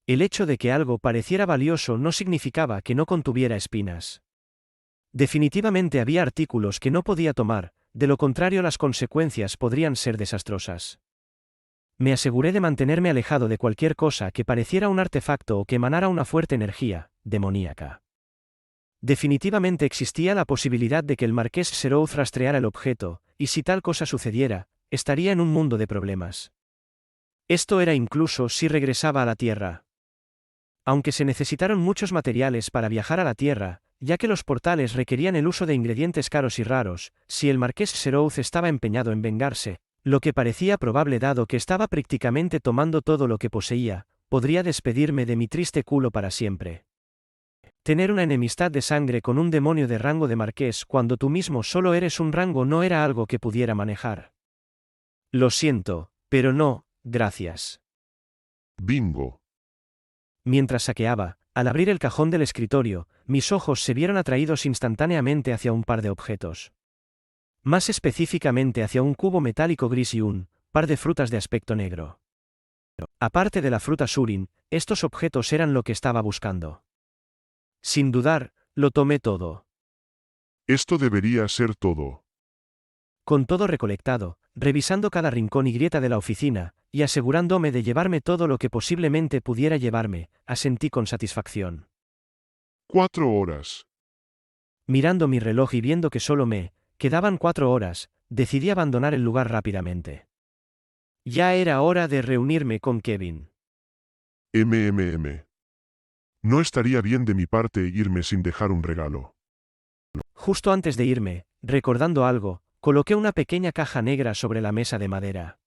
[SPEAKER 2] El hecho de que algo pareciera valioso no significaba que no contuviera espinas. Definitivamente había artículos que no podía tomar, de lo contrario las consecuencias podrían ser desastrosas. Me aseguré de mantenerme alejado de cualquier cosa que pareciera un artefacto o que emanara una fuerte energía demoníaca. Definitivamente existía la posibilidad de que el marqués Serouth rastreara el objeto, y si tal cosa sucediera, estaría en un mundo de problemas. Esto era incluso si regresaba a la Tierra. Aunque se necesitaron muchos materiales para viajar a la Tierra, ya que los portales requerían el uso de ingredientes caros y raros, si el marqués Serouth estaba empeñado en vengarse, lo que parecía probable dado que estaba prácticamente tomando todo lo que poseía, podría despedirme de mi triste culo para siempre. Tener una enemistad de sangre con un demonio de rango de marqués cuando tú mismo solo eres un rango no era algo que pudiera manejar. Lo siento, pero no, gracias.
[SPEAKER 5] Bingo.
[SPEAKER 2] Mientras saqueaba, al abrir el cajón del escritorio, mis ojos se vieron atraídos instantáneamente hacia un par de objetos. Más específicamente hacia un cubo metálico gris y un par de frutas de aspecto negro. Aparte de la fruta Surin, estos objetos eran lo que estaba buscando. Sin dudar, lo tomé todo.
[SPEAKER 5] Esto debería ser todo.
[SPEAKER 2] Con todo recolectado, revisando cada rincón y grieta de la oficina, y asegurándome de llevarme todo lo que posiblemente pudiera llevarme, asentí con satisfacción.
[SPEAKER 5] 4 horas.
[SPEAKER 2] Mirando mi reloj y viendo que solo me quedaban 4 horas, decidí abandonar el lugar rápidamente. Ya era hora de reunirme con Kevin.
[SPEAKER 5] No estaría bien de mi parte irme sin dejar un regalo.
[SPEAKER 2] Justo antes de irme, recordando algo, coloqué una pequeña caja negra sobre la mesa de madera.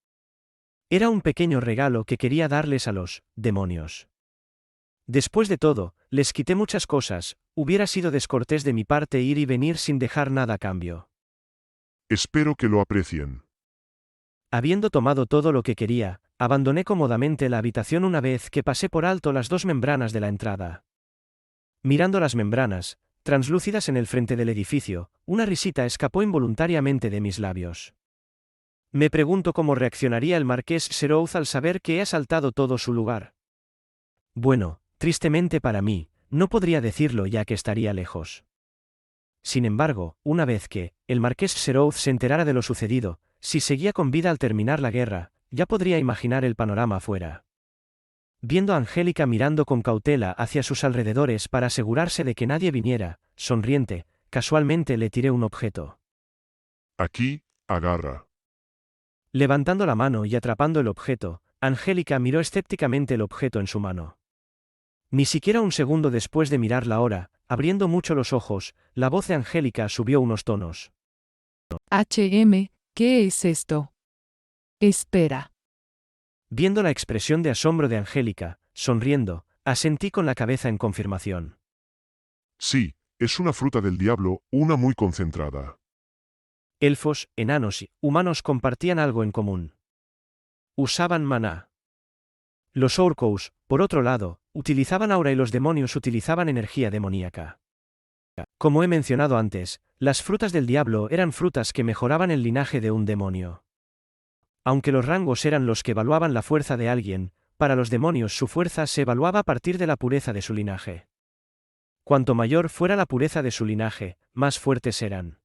[SPEAKER 2] Era un pequeño regalo que quería darles a los demonios. Después de todo, les quité muchas cosas, hubiera sido descortés de mi parte ir y venir sin dejar nada a cambio.
[SPEAKER 5] Espero que lo aprecien.
[SPEAKER 2] Habiendo tomado todo lo que quería, abandoné cómodamente la habitación una vez que pasé por alto las 2 membranas de la entrada. Mirando las membranas, translúcidas en el frente del edificio, una risita escapó involuntariamente de mis labios. Me pregunto cómo reaccionaría el marqués Serouth al saber que he asaltado todo su lugar. Bueno, tristemente para mí, no podría decirlo ya que estaría lejos. Sin embargo, una vez que el marqués Serouth se enterara de lo sucedido, si seguía con vida al terminar la guerra, ya podría imaginar el panorama afuera. Viendo a Angélica mirando con cautela hacia sus alrededores para asegurarse de que nadie viniera, sonriente, casualmente le tiré un objeto.
[SPEAKER 5] Aquí, agarra.
[SPEAKER 2] Levantando la mano y atrapando el objeto, Angélica miró escépticamente el objeto en su mano. Ni siquiera un segundo después de mirar la hora, abriendo mucho los ojos, la voz de Angélica subió unos tonos.
[SPEAKER 3] ¿Qué es esto? Espera.
[SPEAKER 2] Viendo la expresión de asombro de Angélica, sonriendo, asentí con la cabeza en confirmación.
[SPEAKER 5] Sí, es una fruta del diablo, una muy concentrada.
[SPEAKER 2] Elfos, enanos y humanos compartían algo en común. Usaban maná. Los orcos, por otro lado, utilizaban aura y los demonios utilizaban energía demoníaca. Como he mencionado antes, las frutas del diablo eran frutas que mejoraban el linaje de un demonio. Aunque los rangos eran los que evaluaban la fuerza de alguien, para los demonios su fuerza se evaluaba a partir de la pureza de su linaje. Cuanto mayor fuera la pureza de su linaje, más fuertes eran.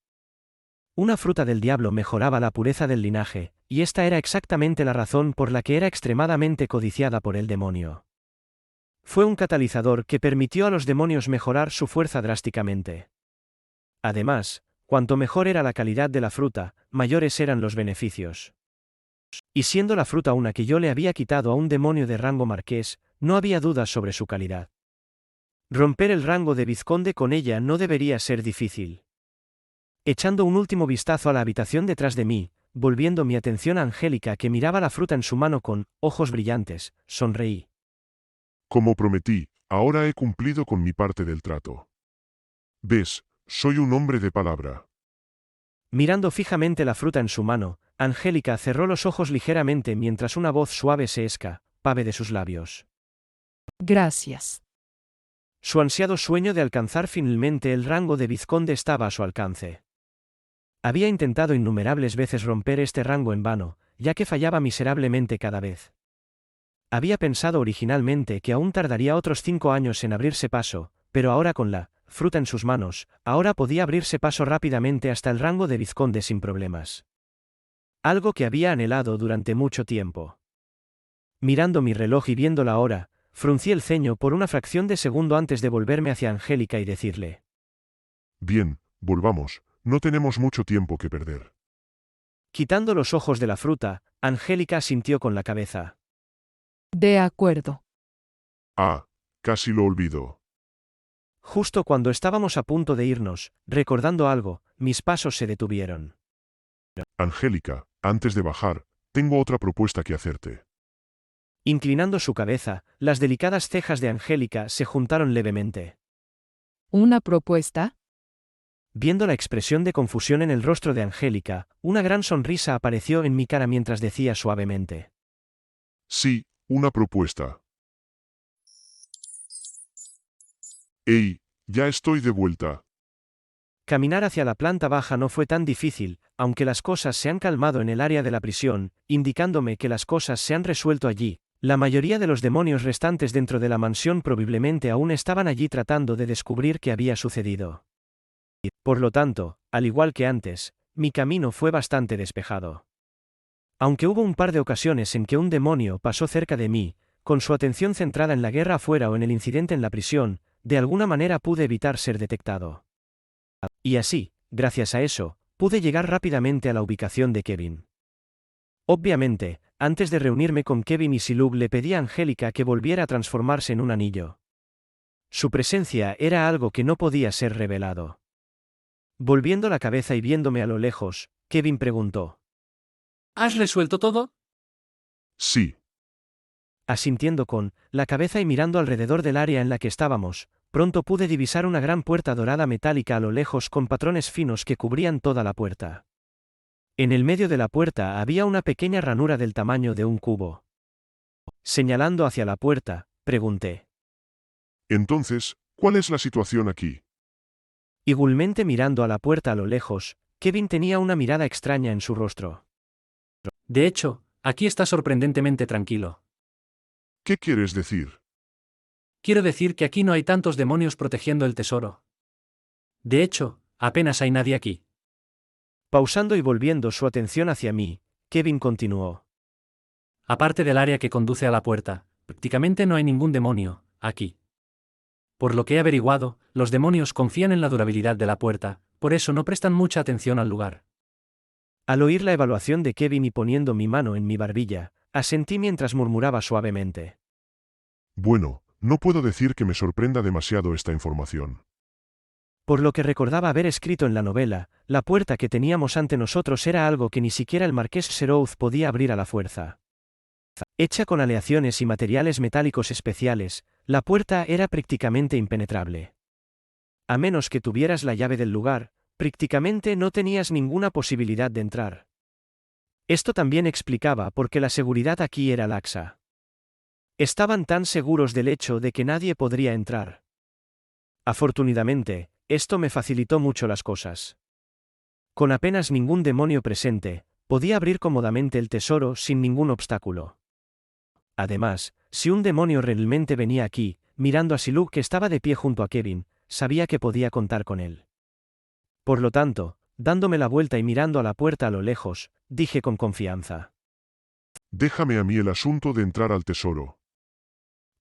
[SPEAKER 2] Una fruta del diablo mejoraba la pureza del linaje, y esta era exactamente la razón por la que era extremadamente codiciada por el demonio. Fue un catalizador que permitió a los demonios mejorar su fuerza drásticamente. Además, cuanto mejor era la calidad de la fruta, mayores eran los beneficios. Y siendo la fruta una que yo le había quitado a un demonio de rango marqués, no había dudas sobre su calidad. Romper el rango de vizconde con ella no debería ser difícil. Echando un último vistazo a la habitación detrás de mí, volviendo mi atención a Angélica que miraba la fruta en su mano con ojos brillantes, sonreí.
[SPEAKER 5] Como prometí, ahora he cumplido con mi parte del trato. ¿Ves? Soy un hombre de palabra.
[SPEAKER 2] Mirando fijamente la fruta en su mano, Angélica cerró los ojos ligeramente mientras una voz suave se escapaba de sus labios.
[SPEAKER 3] Gracias.
[SPEAKER 2] Su ansiado sueño de alcanzar finalmente el rango de vizconde estaba a su alcance. Había intentado innumerables veces romper este rango en vano, ya que fallaba miserablemente cada vez. Había pensado originalmente que aún tardaría otros 5 años en abrirse paso, pero ahora con la fruta en sus manos, ahora podía abrirse paso rápidamente hasta el rango de vizconde sin problemas. Algo que había anhelado durante mucho tiempo. Mirando mi reloj y viendo la hora, fruncí el ceño por una fracción de segundo antes de volverme hacia Angélica y decirle:
[SPEAKER 5] Bien, volvamos, no tenemos mucho tiempo que perder.
[SPEAKER 2] Quitando los ojos de la fruta, Angélica asintió con la cabeza.
[SPEAKER 3] De acuerdo.
[SPEAKER 5] Ah, casi lo olvido.
[SPEAKER 2] Justo cuando estábamos a punto de irnos, recordando algo, mis pasos se detuvieron.
[SPEAKER 5] Angélica, antes de bajar, tengo otra propuesta que hacerte.
[SPEAKER 2] Inclinando su cabeza, las delicadas cejas de Angélica se juntaron levemente.
[SPEAKER 3] ¿Una propuesta?
[SPEAKER 2] Viendo la expresión de confusión en el rostro de Angélica, una gran sonrisa apareció en mi cara mientras decía suavemente:
[SPEAKER 5] Sí, una propuesta. ¡Ey! Ya estoy de vuelta.
[SPEAKER 2] Caminar hacia la planta baja no fue tan difícil, aunque las cosas se han calmado en el área de la prisión, indicándome que las cosas se han resuelto allí. La mayoría de los demonios restantes dentro de la mansión probablemente aún estaban allí tratando de descubrir qué había sucedido. Por lo tanto, al igual que antes, mi camino fue bastante despejado. Aunque hubo un par de ocasiones en que un demonio pasó cerca de mí, con su atención centrada en la guerra afuera o en el incidente en la prisión, de alguna manera pude evitar ser detectado. Y así, gracias a eso, pude llegar rápidamente a la ubicación de Kevin. Obviamente, antes de reunirme con Kevin y Silub le pedí a Angélica que volviera a transformarse en un anillo. Su presencia era algo que no podía ser revelado. Volviendo la cabeza y viéndome a lo lejos, Kevin preguntó:
[SPEAKER 4] ¿Has resuelto todo?
[SPEAKER 5] Sí,
[SPEAKER 2] Asintiendo con la cabeza y mirando alrededor del área en la que estábamos, pronto pude divisar una gran puerta dorada metálica a lo lejos con patrones finos que cubrían toda la puerta. En el medio de la puerta había una pequeña ranura del tamaño de un cubo. Señalando hacia la puerta, pregunté.
[SPEAKER 5] entonces, ¿cuál es la situación aquí?
[SPEAKER 2] Igualmente mirando a la puerta a lo lejos, Kevin tenía una mirada extraña en su rostro.
[SPEAKER 4] De hecho, aquí está sorprendentemente tranquilo.
[SPEAKER 5] ¿Qué quieres decir?
[SPEAKER 4] Quiero decir que aquí no hay tantos demonios protegiendo el tesoro. De hecho, apenas hay nadie aquí.
[SPEAKER 2] Pausando y volviendo su atención hacia mí, Kevin continuó.
[SPEAKER 4] Aparte del área que conduce a la puerta, prácticamente no hay ningún demonio aquí. Por lo que he averiguado, los demonios confían en la durabilidad de la puerta, por eso no prestan mucha atención al lugar.
[SPEAKER 2] Al oír la evaluación de Kevin y poniendo mi mano en mi barbilla, asentí mientras murmuraba suavemente.
[SPEAKER 5] Bueno, no puedo decir que me sorprenda demasiado esta información.
[SPEAKER 2] Por lo que recordaba haber escrito en la novela, la puerta que teníamos ante nosotros era algo que ni siquiera el marqués Serouth podía abrir a la fuerza. Hecha con aleaciones y materiales metálicos especiales, la puerta era prácticamente impenetrable. A menos que tuvieras la llave del lugar, prácticamente no tenías ninguna posibilidad de entrar. Esto también explicaba por qué la seguridad aquí era laxa. Estaban tan seguros del hecho de que nadie podría entrar. Afortunadamente, esto me facilitó mucho las cosas. Con apenas ningún demonio presente, podía abrir cómodamente el tesoro sin ningún obstáculo. Además, si un demonio realmente venía aquí, mirando a Siluk que estaba de pie junto a Kevin, sabía que podía contar con él. Por lo tanto, dándome la vuelta y mirando a la puerta a lo lejos, dije con confianza.
[SPEAKER 5] Déjame a mí el asunto de entrar al tesoro.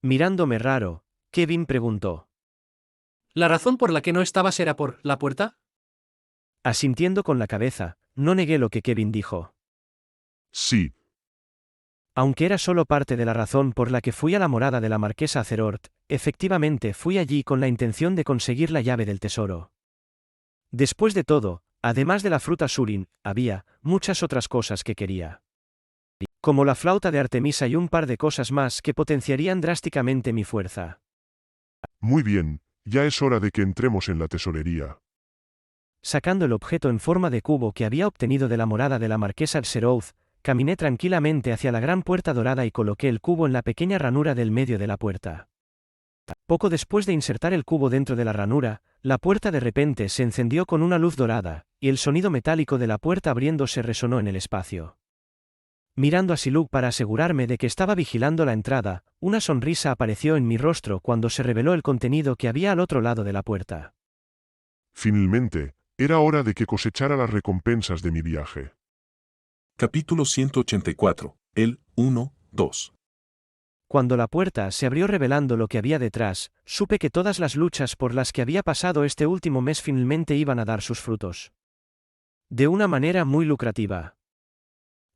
[SPEAKER 2] Mirándome raro, Kevin preguntó.
[SPEAKER 4] ¿La razón por la que no estabas era por la puerta?
[SPEAKER 2] Asintiendo con la cabeza, no negué lo que Kevin dijo.
[SPEAKER 5] Sí,
[SPEAKER 2] Aunque era solo parte de la razón por la que fui a la morada de la marquesa Azeroth, efectivamente fui allí con la intención de conseguir la llave del tesoro. Después de todo, además de la fruta Surin, había muchas otras cosas que quería. Como la flauta de Artemisa y un par de cosas más que potenciarían drásticamente mi fuerza.
[SPEAKER 5] muy bien, ya es hora de que entremos en la tesorería.
[SPEAKER 2] Sacando el objeto en forma de cubo que había obtenido de la morada de la marquesa Serouth, caminé tranquilamente hacia la gran puerta dorada y coloqué el cubo en la pequeña ranura del medio de la puerta. Poco después de insertar el cubo dentro de la ranura, la puerta de repente se encendió con una luz dorada, y el sonido metálico de la puerta abriéndose resonó en el espacio. Mirando a Siluk para asegurarme de que estaba vigilando la entrada, una sonrisa apareció en mi rostro cuando se reveló el contenido que había al otro lado de la puerta.
[SPEAKER 5] Finalmente, era hora de que cosechara las recompensas de mi viaje.
[SPEAKER 1] Capítulo 184. El 1, 2.
[SPEAKER 2] Cuando la puerta se abrió revelando lo que había detrás, supe que todas las luchas por las que había pasado este último mes finalmente iban a dar sus frutos. De una manera muy lucrativa.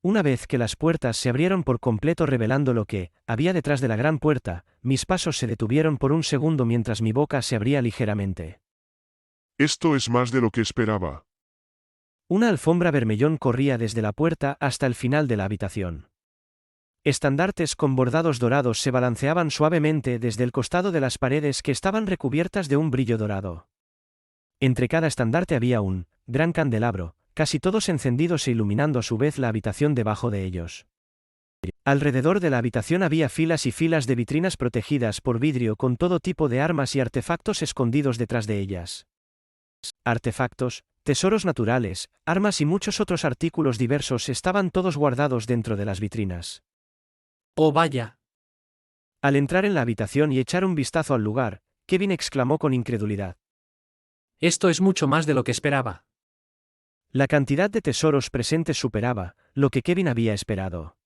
[SPEAKER 2] Una vez que las puertas se abrieron por completo revelando lo que había detrás de la gran puerta, mis pasos se detuvieron por un segundo mientras mi boca se abría ligeramente.
[SPEAKER 5] Esto es más de lo que esperaba.
[SPEAKER 2] Una alfombra vermellón corría desde la puerta hasta el final de la habitación. Estandartes con bordados dorados se balanceaban suavemente desde el costado de las paredes que estaban recubiertas de un brillo dorado. Entre cada estandarte había un gran candelabro, casi todos encendidos e iluminando a su vez la habitación debajo de ellos. Alrededor de la habitación había filas y filas de vitrinas protegidas por vidrio con todo tipo de armas y artefactos escondidos detrás de ellas. Artefactos, tesoros naturales, armas y muchos otros artículos diversos estaban todos guardados dentro de las vitrinas.
[SPEAKER 4] ¡Oh, vaya!
[SPEAKER 2] Al entrar en la habitación y echar un vistazo al lugar, Kevin exclamó con incredulidad.
[SPEAKER 4] Esto es mucho más de lo que esperaba.
[SPEAKER 2] La cantidad de tesoros presentes superaba lo que Kevin había esperado.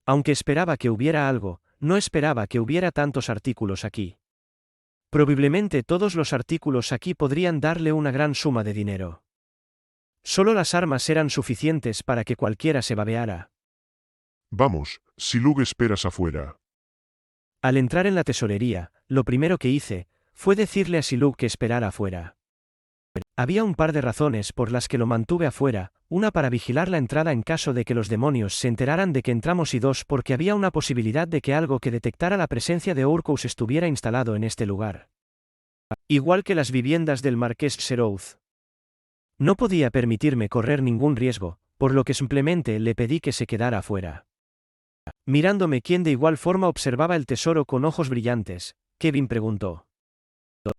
[SPEAKER 2] Aunque esperaba que hubiera algo, no esperaba que hubiera tantos artículos aquí. Probablemente todos los artículos aquí podrían darle una gran suma de dinero. Solo las armas eran suficientes para que cualquiera se babeara.
[SPEAKER 5] Vamos, Siluk, esperas afuera.
[SPEAKER 2] Al entrar en la tesorería, lo primero que hice fue decirle a Siluk que esperara afuera. Había un par de razones por las que lo mantuve afuera, una para vigilar la entrada en caso de que los demonios se enteraran de que entramos y dos porque había una posibilidad de que algo que detectara la presencia de Orcus estuviera instalado en este lugar. Igual que las viviendas del marqués Serouth. No podía permitirme correr ningún riesgo, por lo que simplemente le pedí que se quedara afuera. Mirándome quien de igual forma observaba el tesoro con ojos brillantes, Kevin preguntó.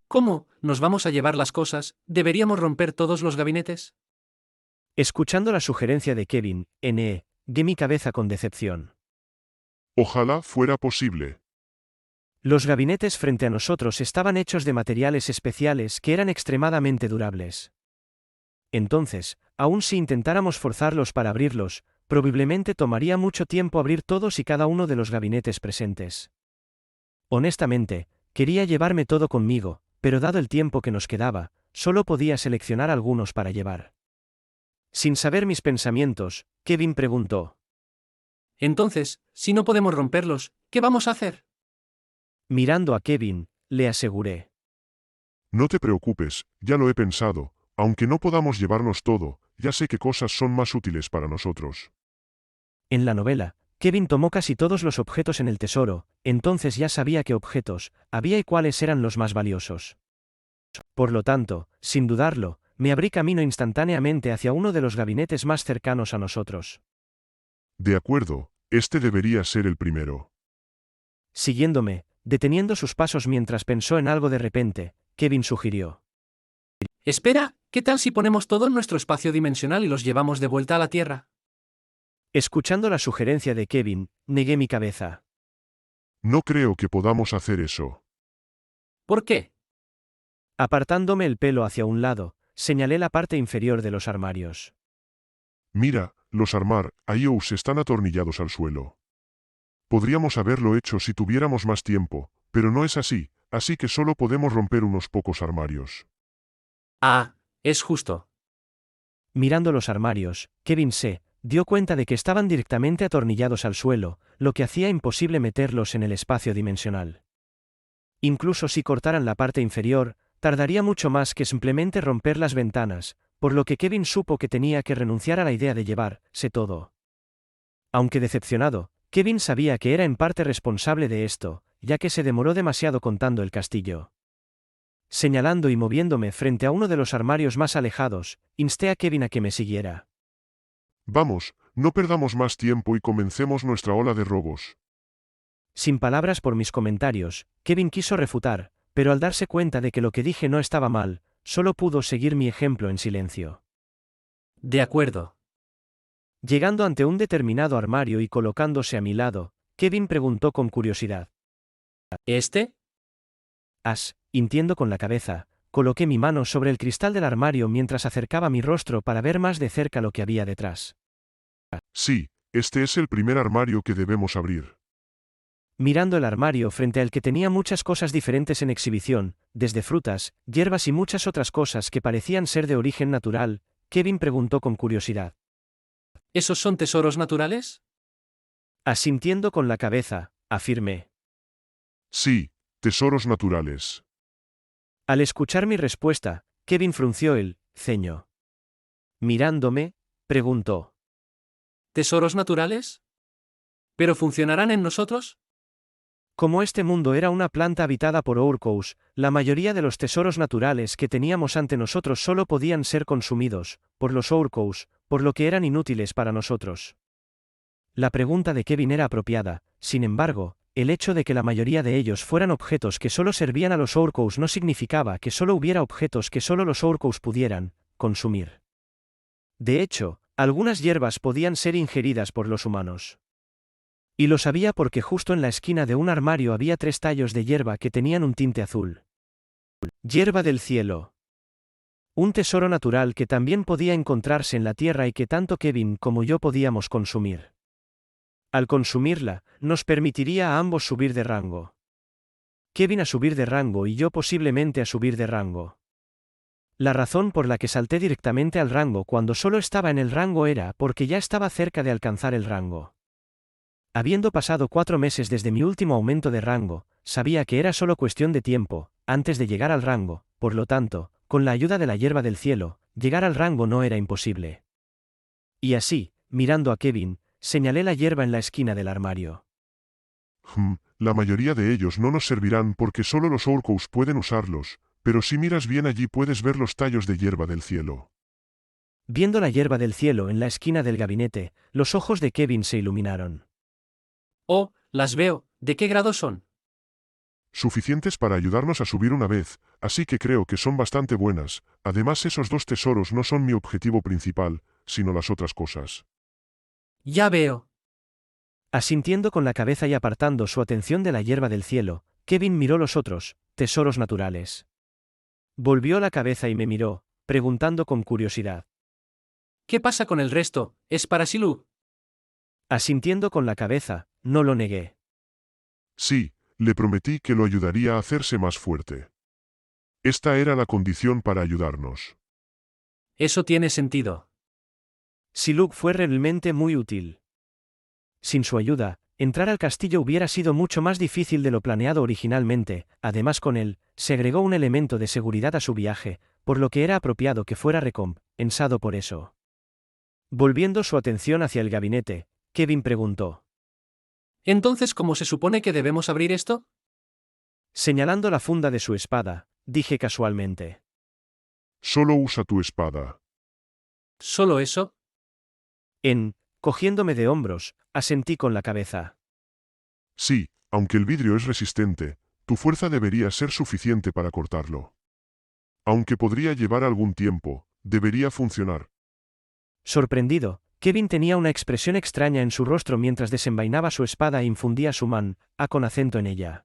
[SPEAKER 4] ¿Cómo nos vamos a llevar las cosas? ¿Deberíamos romper todos los gabinetes?
[SPEAKER 2] Escuchando la sugerencia de Kevin, negué mi cabeza con decepción.
[SPEAKER 5] Ojalá fuera posible.
[SPEAKER 2] Los gabinetes frente a nosotros estaban hechos de materiales especiales que eran extremadamente durables. Entonces, aun si intentáramos forzarlos para abrirlos, probablemente tomaría mucho tiempo abrir todos y cada uno de los gabinetes presentes. Honestamente, quería llevarme todo conmigo, pero dado el tiempo que nos quedaba, solo podía seleccionar algunos para llevar. Sin saber mis pensamientos, Kevin preguntó.
[SPEAKER 4] Entonces, si no podemos romperlos, ¿qué vamos a hacer?
[SPEAKER 2] Mirando a Kevin, le aseguré.
[SPEAKER 5] No te preocupes, ya lo he pensado, aunque no podamos llevarnos todo, ya sé qué cosas son más útiles para nosotros.
[SPEAKER 2] En la novela, Kevin tomó casi todos los objetos en el tesoro, entonces ya sabía qué objetos había y cuáles eran los más valiosos. Por lo tanto, sin dudarlo, me abrí camino instantáneamente hacia uno de los gabinetes más cercanos a nosotros.
[SPEAKER 5] De acuerdo, este debería ser el primero.
[SPEAKER 2] Siguiéndome, deteniendo sus pasos mientras pensó en algo de repente, Kevin sugirió.
[SPEAKER 4] Espera, ¿qué tal si ponemos todo en nuestro espacio dimensional y los llevamos de vuelta a la Tierra?
[SPEAKER 2] Escuchando la sugerencia de Kevin, negué mi cabeza.
[SPEAKER 5] No creo que podamos hacer eso.
[SPEAKER 4] ¿Por qué?
[SPEAKER 2] Apartándome el pelo hacia un lado, señalé la parte inferior de los armarios.
[SPEAKER 5] Mira, los armarios están atornillados al suelo. Podríamos haberlo hecho si tuviéramos más tiempo, pero no es así que solo podemos romper unos pocos armarios.
[SPEAKER 4] Ah, es justo.
[SPEAKER 2] Mirando los armarios, Kevin se dio cuenta de que estaban directamente atornillados al suelo, lo que hacía imposible meterlos en el espacio dimensional. Incluso si cortaran la parte inferior, tardaría mucho más que simplemente romper las ventanas, por lo que Kevin supo que tenía que renunciar a la idea de llevarse todo. Aunque decepcionado, Kevin sabía que era en parte responsable de esto, ya que se demoró demasiado contando el castillo. Señalando y moviéndome frente a uno de los armarios más alejados, insté a Kevin a que me siguiera.
[SPEAKER 5] Vamos, no perdamos más tiempo y comencemos nuestra ola de robos.
[SPEAKER 2] Sin palabras por mis comentarios, Kevin quiso refutar, pero al darse cuenta de que lo que dije no estaba mal, solo pudo seguir mi ejemplo en silencio.
[SPEAKER 4] De acuerdo.
[SPEAKER 2] Llegando ante un determinado armario y colocándose a mi lado, Kevin preguntó con curiosidad.
[SPEAKER 4] ¿Este?
[SPEAKER 2] Sintiendo con la cabeza, coloqué mi mano sobre el cristal del armario mientras acercaba mi rostro para ver más de cerca lo que había detrás.
[SPEAKER 5] Sí, este es el primer armario que debemos abrir.
[SPEAKER 2] Mirando el armario frente al que tenía muchas cosas diferentes en exhibición, desde frutas, hierbas y muchas otras cosas que parecían ser de origen natural, Kevin preguntó con curiosidad.
[SPEAKER 4] ¿Esos son tesoros naturales?
[SPEAKER 2] Asintiendo con la cabeza, afirmé.
[SPEAKER 5] Sí, tesoros naturales.
[SPEAKER 2] Al escuchar mi respuesta, Kevin frunció el ceño. Mirándome, preguntó.
[SPEAKER 4] ¿Tesoros naturales? ¿Pero funcionarán en nosotros?
[SPEAKER 2] Como este mundo era una planta habitada por Orcos, la mayoría de los tesoros naturales que teníamos ante nosotros solo podían ser consumidos por los Orcos, por lo que eran inútiles para nosotros. La pregunta de Kevin era apropiada, sin embargo, el hecho de que la mayoría de ellos fueran objetos que solo servían a los Orcos no significaba que solo hubiera objetos que solo los Orcos pudieran consumir. De hecho, algunas hierbas podían ser ingeridas por los humanos. Y lo sabía porque justo en la esquina de un armario había 3 tallos de hierba que tenían un tinte azul. Hierba del cielo. Un tesoro natural que también podía encontrarse en la tierra y que tanto Kevin como yo podíamos consumir. Al consumirla, nos permitiría a ambos subir de rango. Kevin a subir de rango y yo posiblemente a subir de rango. La razón por la que salté directamente al rango cuando solo estaba en el rango era porque ya estaba cerca de alcanzar el rango. Habiendo pasado 4 meses desde mi último aumento de rango, sabía que era solo cuestión de tiempo, antes de llegar al rango, por lo tanto, con la ayuda de la hierba del cielo, llegar al rango no era imposible. Y así, mirando a Kevin, señalé la hierba en la esquina del armario.
[SPEAKER 5] La mayoría de ellos no nos servirán porque solo los Orcos pueden usarlos, pero si miras bien allí puedes ver los tallos de hierba del cielo.
[SPEAKER 2] Viendo la hierba del cielo en la esquina del gabinete, los ojos de Kevin se iluminaron.
[SPEAKER 4] Oh, las veo, ¿de qué grado son?
[SPEAKER 5] Suficientes para ayudarnos a subir una vez, así que creo que son bastante buenas. Además, esos 2 tesoros no son mi objetivo principal, sino las otras cosas.
[SPEAKER 4] Ya veo.
[SPEAKER 2] Asintiendo con la cabeza y apartando su atención de la hierba del cielo, Kevin miró los otros tesoros naturales. Volvió la cabeza y me miró, preguntando con curiosidad.
[SPEAKER 4] ¿Qué pasa con el resto? ¿Es para Silu?
[SPEAKER 2] Asintiendo con la cabeza, no lo negué.
[SPEAKER 5] Sí, le prometí que lo ayudaría a hacerse más fuerte. Esta era la condición para ayudarnos.
[SPEAKER 4] Eso tiene sentido.
[SPEAKER 2] Siluk fue realmente muy útil. Sin su ayuda, entrar al castillo hubiera sido mucho más difícil de lo planeado originalmente, además con él, se agregó un elemento de seguridad a su viaje, por lo que era apropiado que fuera recompensado por eso. Volviendo su atención hacia el gabinete, Kevin preguntó.
[SPEAKER 4] Entonces, ¿cómo se supone que debemos abrir esto?
[SPEAKER 2] Señalando la funda de su espada, dije casualmente.
[SPEAKER 5] Solo usa tu espada.
[SPEAKER 4] ¿Solo eso?
[SPEAKER 2] Cogiéndome de hombros, asentí con la cabeza.
[SPEAKER 5] Sí, aunque el vidrio es resistente, tu fuerza debería ser suficiente para cortarlo. Aunque podría llevar algún tiempo, debería funcionar.
[SPEAKER 2] Sorprendido, Kevin tenía una expresión extraña en su rostro mientras desenvainaba su espada e infundía su con acento en ella.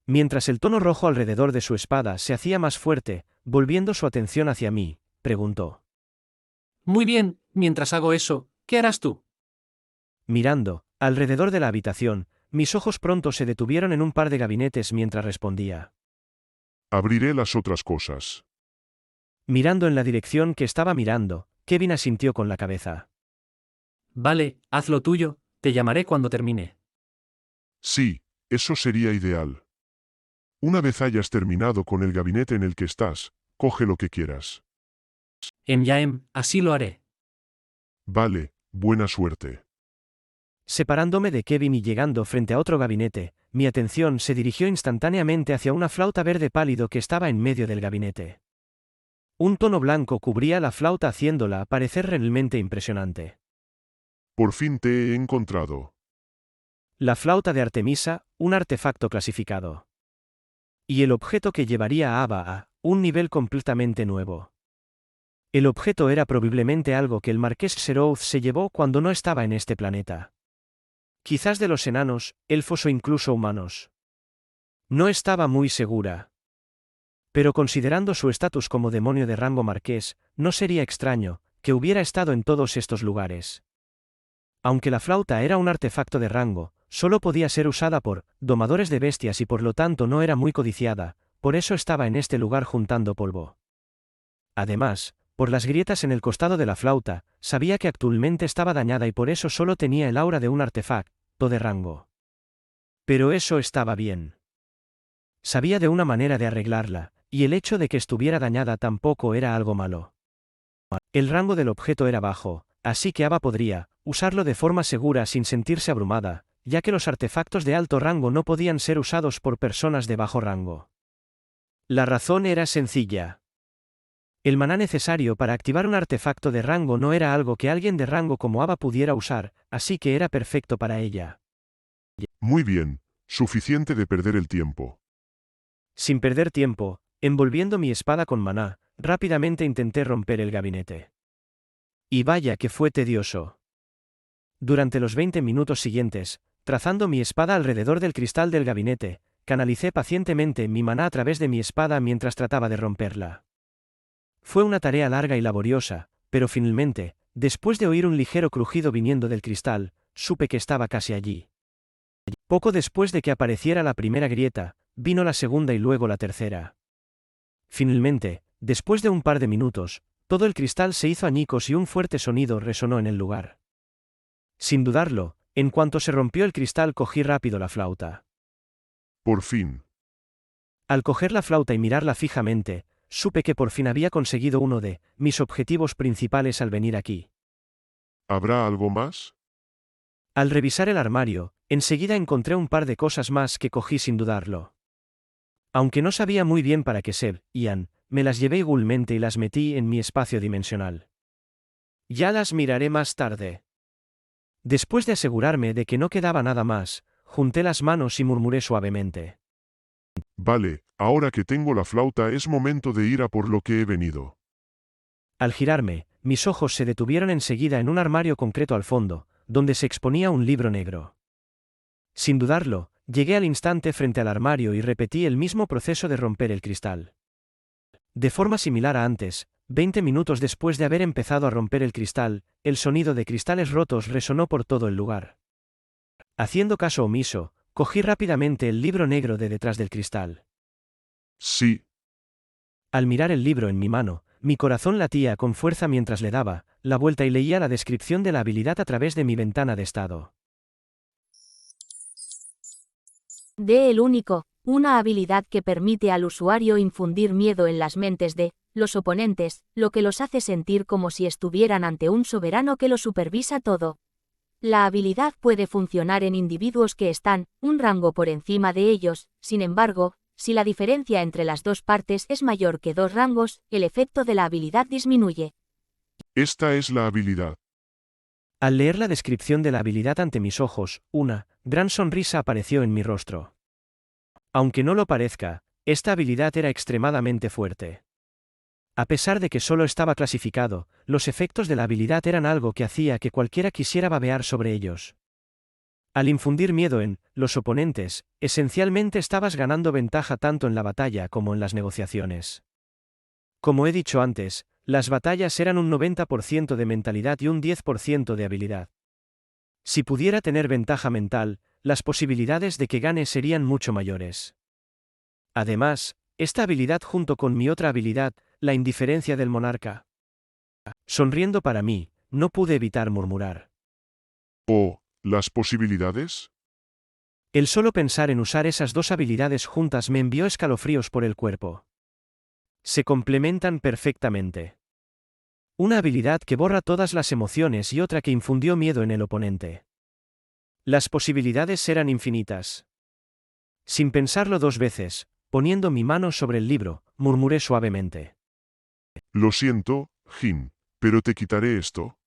[SPEAKER 2] Mientras el tono rojo alrededor de su espada se hacía más fuerte, volviendo su atención hacia mí, preguntó.
[SPEAKER 4] Muy bien, mientras hago eso, ¿qué harás tú?
[SPEAKER 2] Mirando, alrededor de la habitación, mis ojos pronto se detuvieron en un par de gabinetes mientras respondía.
[SPEAKER 5] Abriré las otras cosas.
[SPEAKER 2] Mirando en la dirección que estaba mirando, Kevin asintió con la cabeza.
[SPEAKER 4] Vale, haz lo tuyo, te llamaré cuando termine.
[SPEAKER 5] Sí, eso sería ideal. Una vez hayas terminado con el gabinete en el que estás, coge lo que quieras.
[SPEAKER 4] Así lo haré.
[SPEAKER 5] Vale, buena suerte.
[SPEAKER 2] Separándome de Kevin y llegando frente a otro gabinete, mi atención se dirigió instantáneamente hacia una flauta verde pálido que estaba en medio del gabinete. Un tono blanco cubría la flauta haciéndola parecer realmente impresionante.
[SPEAKER 5] Por fin te he encontrado.
[SPEAKER 2] La flauta de Artemisa, un artefacto clasificado. Y el objeto que llevaría a Ava a un nivel completamente nuevo. El objeto era probablemente algo que el marqués Serouth se llevó cuando no estaba en este planeta. Quizás de los enanos, elfos o incluso humanos. No estaba muy segura. Pero considerando su estatus como demonio de rango marqués, no sería extraño que hubiera estado en todos estos lugares. Aunque la flauta era un artefacto de rango, solo podía ser usada por domadores de bestias y por lo tanto no era muy codiciada, por eso estaba en este lugar juntando polvo. Además, por las grietas en el costado de la flauta, sabía que actualmente estaba dañada y por eso solo tenía el aura de un artefacto de rango. Pero eso estaba bien. Sabía de una manera de arreglarla, y el hecho de que estuviera dañada tampoco era algo malo. El rango del objeto era bajo, así que Ava podría usarlo de forma segura sin sentirse abrumada, ya que los artefactos de alto rango no podían ser usados por personas de bajo rango. La razón era sencilla. El maná necesario para activar un artefacto de rango no era algo que alguien de rango como Ava pudiera usar, así que era perfecto para ella.
[SPEAKER 5] Muy bien, suficiente de perder el tiempo.
[SPEAKER 2] Sin perder tiempo, envolviendo mi espada con maná, rápidamente intenté romper el gabinete. Y vaya que fue tedioso. Durante los 20 minutos siguientes, trazando mi espada alrededor del cristal del gabinete, canalicé pacientemente mi maná a través de mi espada mientras trataba de romperla. Fue una tarea larga y laboriosa, pero finalmente, después de oír un ligero crujido viniendo del cristal, supe que estaba casi allí. Poco después de que apareciera la primera grieta, vino la segunda y luego la tercera. Finalmente, después de un par de minutos, todo el cristal se hizo añicos y un fuerte sonido resonó en el lugar. Sin dudarlo, en cuanto se rompió el cristal cogí rápido la flauta.
[SPEAKER 5] Por fin.
[SPEAKER 2] Al coger la flauta y mirarla fijamente, supe que por fin había conseguido uno de mis objetivos principales al venir aquí.
[SPEAKER 5] ¿Habrá algo más?
[SPEAKER 2] Al revisar el armario, enseguida encontré un par de cosas más que cogí sin dudarlo. Aunque no sabía muy bien para qué ser, me las llevé igualmente y las metí en mi espacio dimensional. Ya las miraré más tarde. Después de asegurarme de que no quedaba nada más, junté las manos y murmuré suavemente.
[SPEAKER 5] Vale, ahora que tengo la flauta es momento de ir a por lo que he venido.
[SPEAKER 2] Al girarme, mis ojos se detuvieron enseguida en un armario concreto al fondo, donde se exponía un libro negro. Sin dudarlo, llegué al instante frente al armario y repetí el mismo proceso de romper el cristal. De forma similar a antes, 20 minutos después de haber empezado a romper el cristal, el sonido de cristales rotos resonó por todo el lugar. Haciendo caso omiso, cogí rápidamente el libro negro de detrás del cristal.
[SPEAKER 5] Sí.
[SPEAKER 2] Al mirar el libro en mi mano, Mi corazón latía con fuerza mientras le daba la vuelta y leía la descripción de la habilidad a través de mi ventana de estado.
[SPEAKER 6] De el único, una habilidad que permite al usuario infundir miedo en las mentes de los oponentes, lo que los hace sentir como si estuvieran ante un soberano que lo supervisa todo. La habilidad puede funcionar en individuos que están un rango por encima de ellos, sin embargo, si la diferencia entre las dos partes es mayor que 2 rangos, el efecto de la habilidad disminuye.
[SPEAKER 5] Esta es la habilidad.
[SPEAKER 2] Al leer la descripción de la habilidad ante mis ojos, una gran sonrisa apareció en mi rostro. Aunque no lo parezca, esta habilidad era extremadamente fuerte. A pesar de que solo estaba clasificado, los efectos de la habilidad eran algo que hacía que cualquiera quisiera babear sobre ellos. Al infundir miedo en los oponentes, esencialmente estabas ganando ventaja tanto en la batalla como en las negociaciones. Como he dicho antes, las batallas eran un 90% de mentalidad y un 10% de habilidad. Si pudiera tener ventaja mental, las posibilidades de que gane serían mucho mayores. Además, esta habilidad junto con mi otra habilidad, la indiferencia del monarca. Sonriendo para mí, no pude evitar murmurar.
[SPEAKER 5] ¿O las posibilidades?
[SPEAKER 2] El solo pensar en usar esas dos habilidades juntas me envió escalofríos por el cuerpo. Se complementan perfectamente. Una habilidad que borra todas las emociones y otra que infundió miedo en el oponente. Las posibilidades eran infinitas. Sin pensarlo 2 veces, poniendo mi mano sobre el libro, murmuré suavemente.
[SPEAKER 5] Lo siento, Jin, pero te quitaré esto.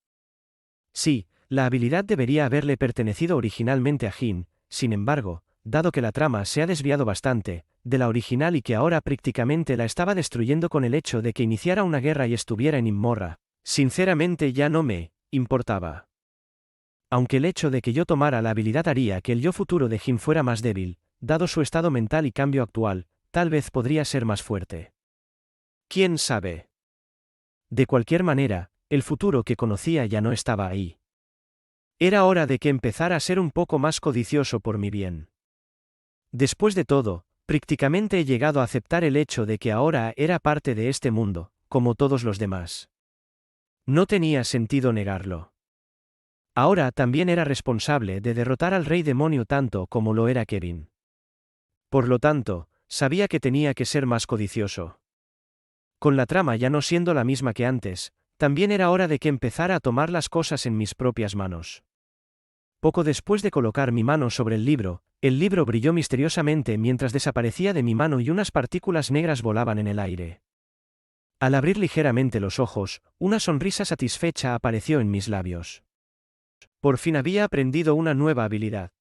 [SPEAKER 2] Sí, la habilidad debería haberle pertenecido originalmente a Jin, sin embargo, dado que la trama se ha desviado bastante de la original y que ahora prácticamente la estaba destruyendo con el hecho de que iniciara una guerra y estuviera en Imorra, sinceramente ya no me importaba. Aunque el hecho de que yo tomara la habilidad haría que el yo futuro de Jin fuera más débil, dado su estado mental y cambio actual, tal vez podría ser más fuerte. ¿Quién sabe? De cualquier manera, el futuro que conocía ya no estaba ahí. Era hora de que empezara a ser un poco más codicioso por mi bien. Después de todo, prácticamente he llegado a aceptar el hecho de que ahora era parte de este mundo, como todos los demás. No tenía sentido negarlo. Ahora también era responsable de derrotar al rey demonio tanto como lo era Kevin. Por lo tanto, sabía que tenía que ser más codicioso. Con la trama ya no siendo la misma que antes, también era hora de que empezara a tomar las cosas en mis propias manos. Poco después de colocar mi mano sobre el libro brilló misteriosamente mientras desaparecía de mi mano y unas partículas negras volaban en el aire. Al abrir ligeramente los ojos, una sonrisa satisfecha apareció en mis labios. Por fin había aprendido una nueva habilidad.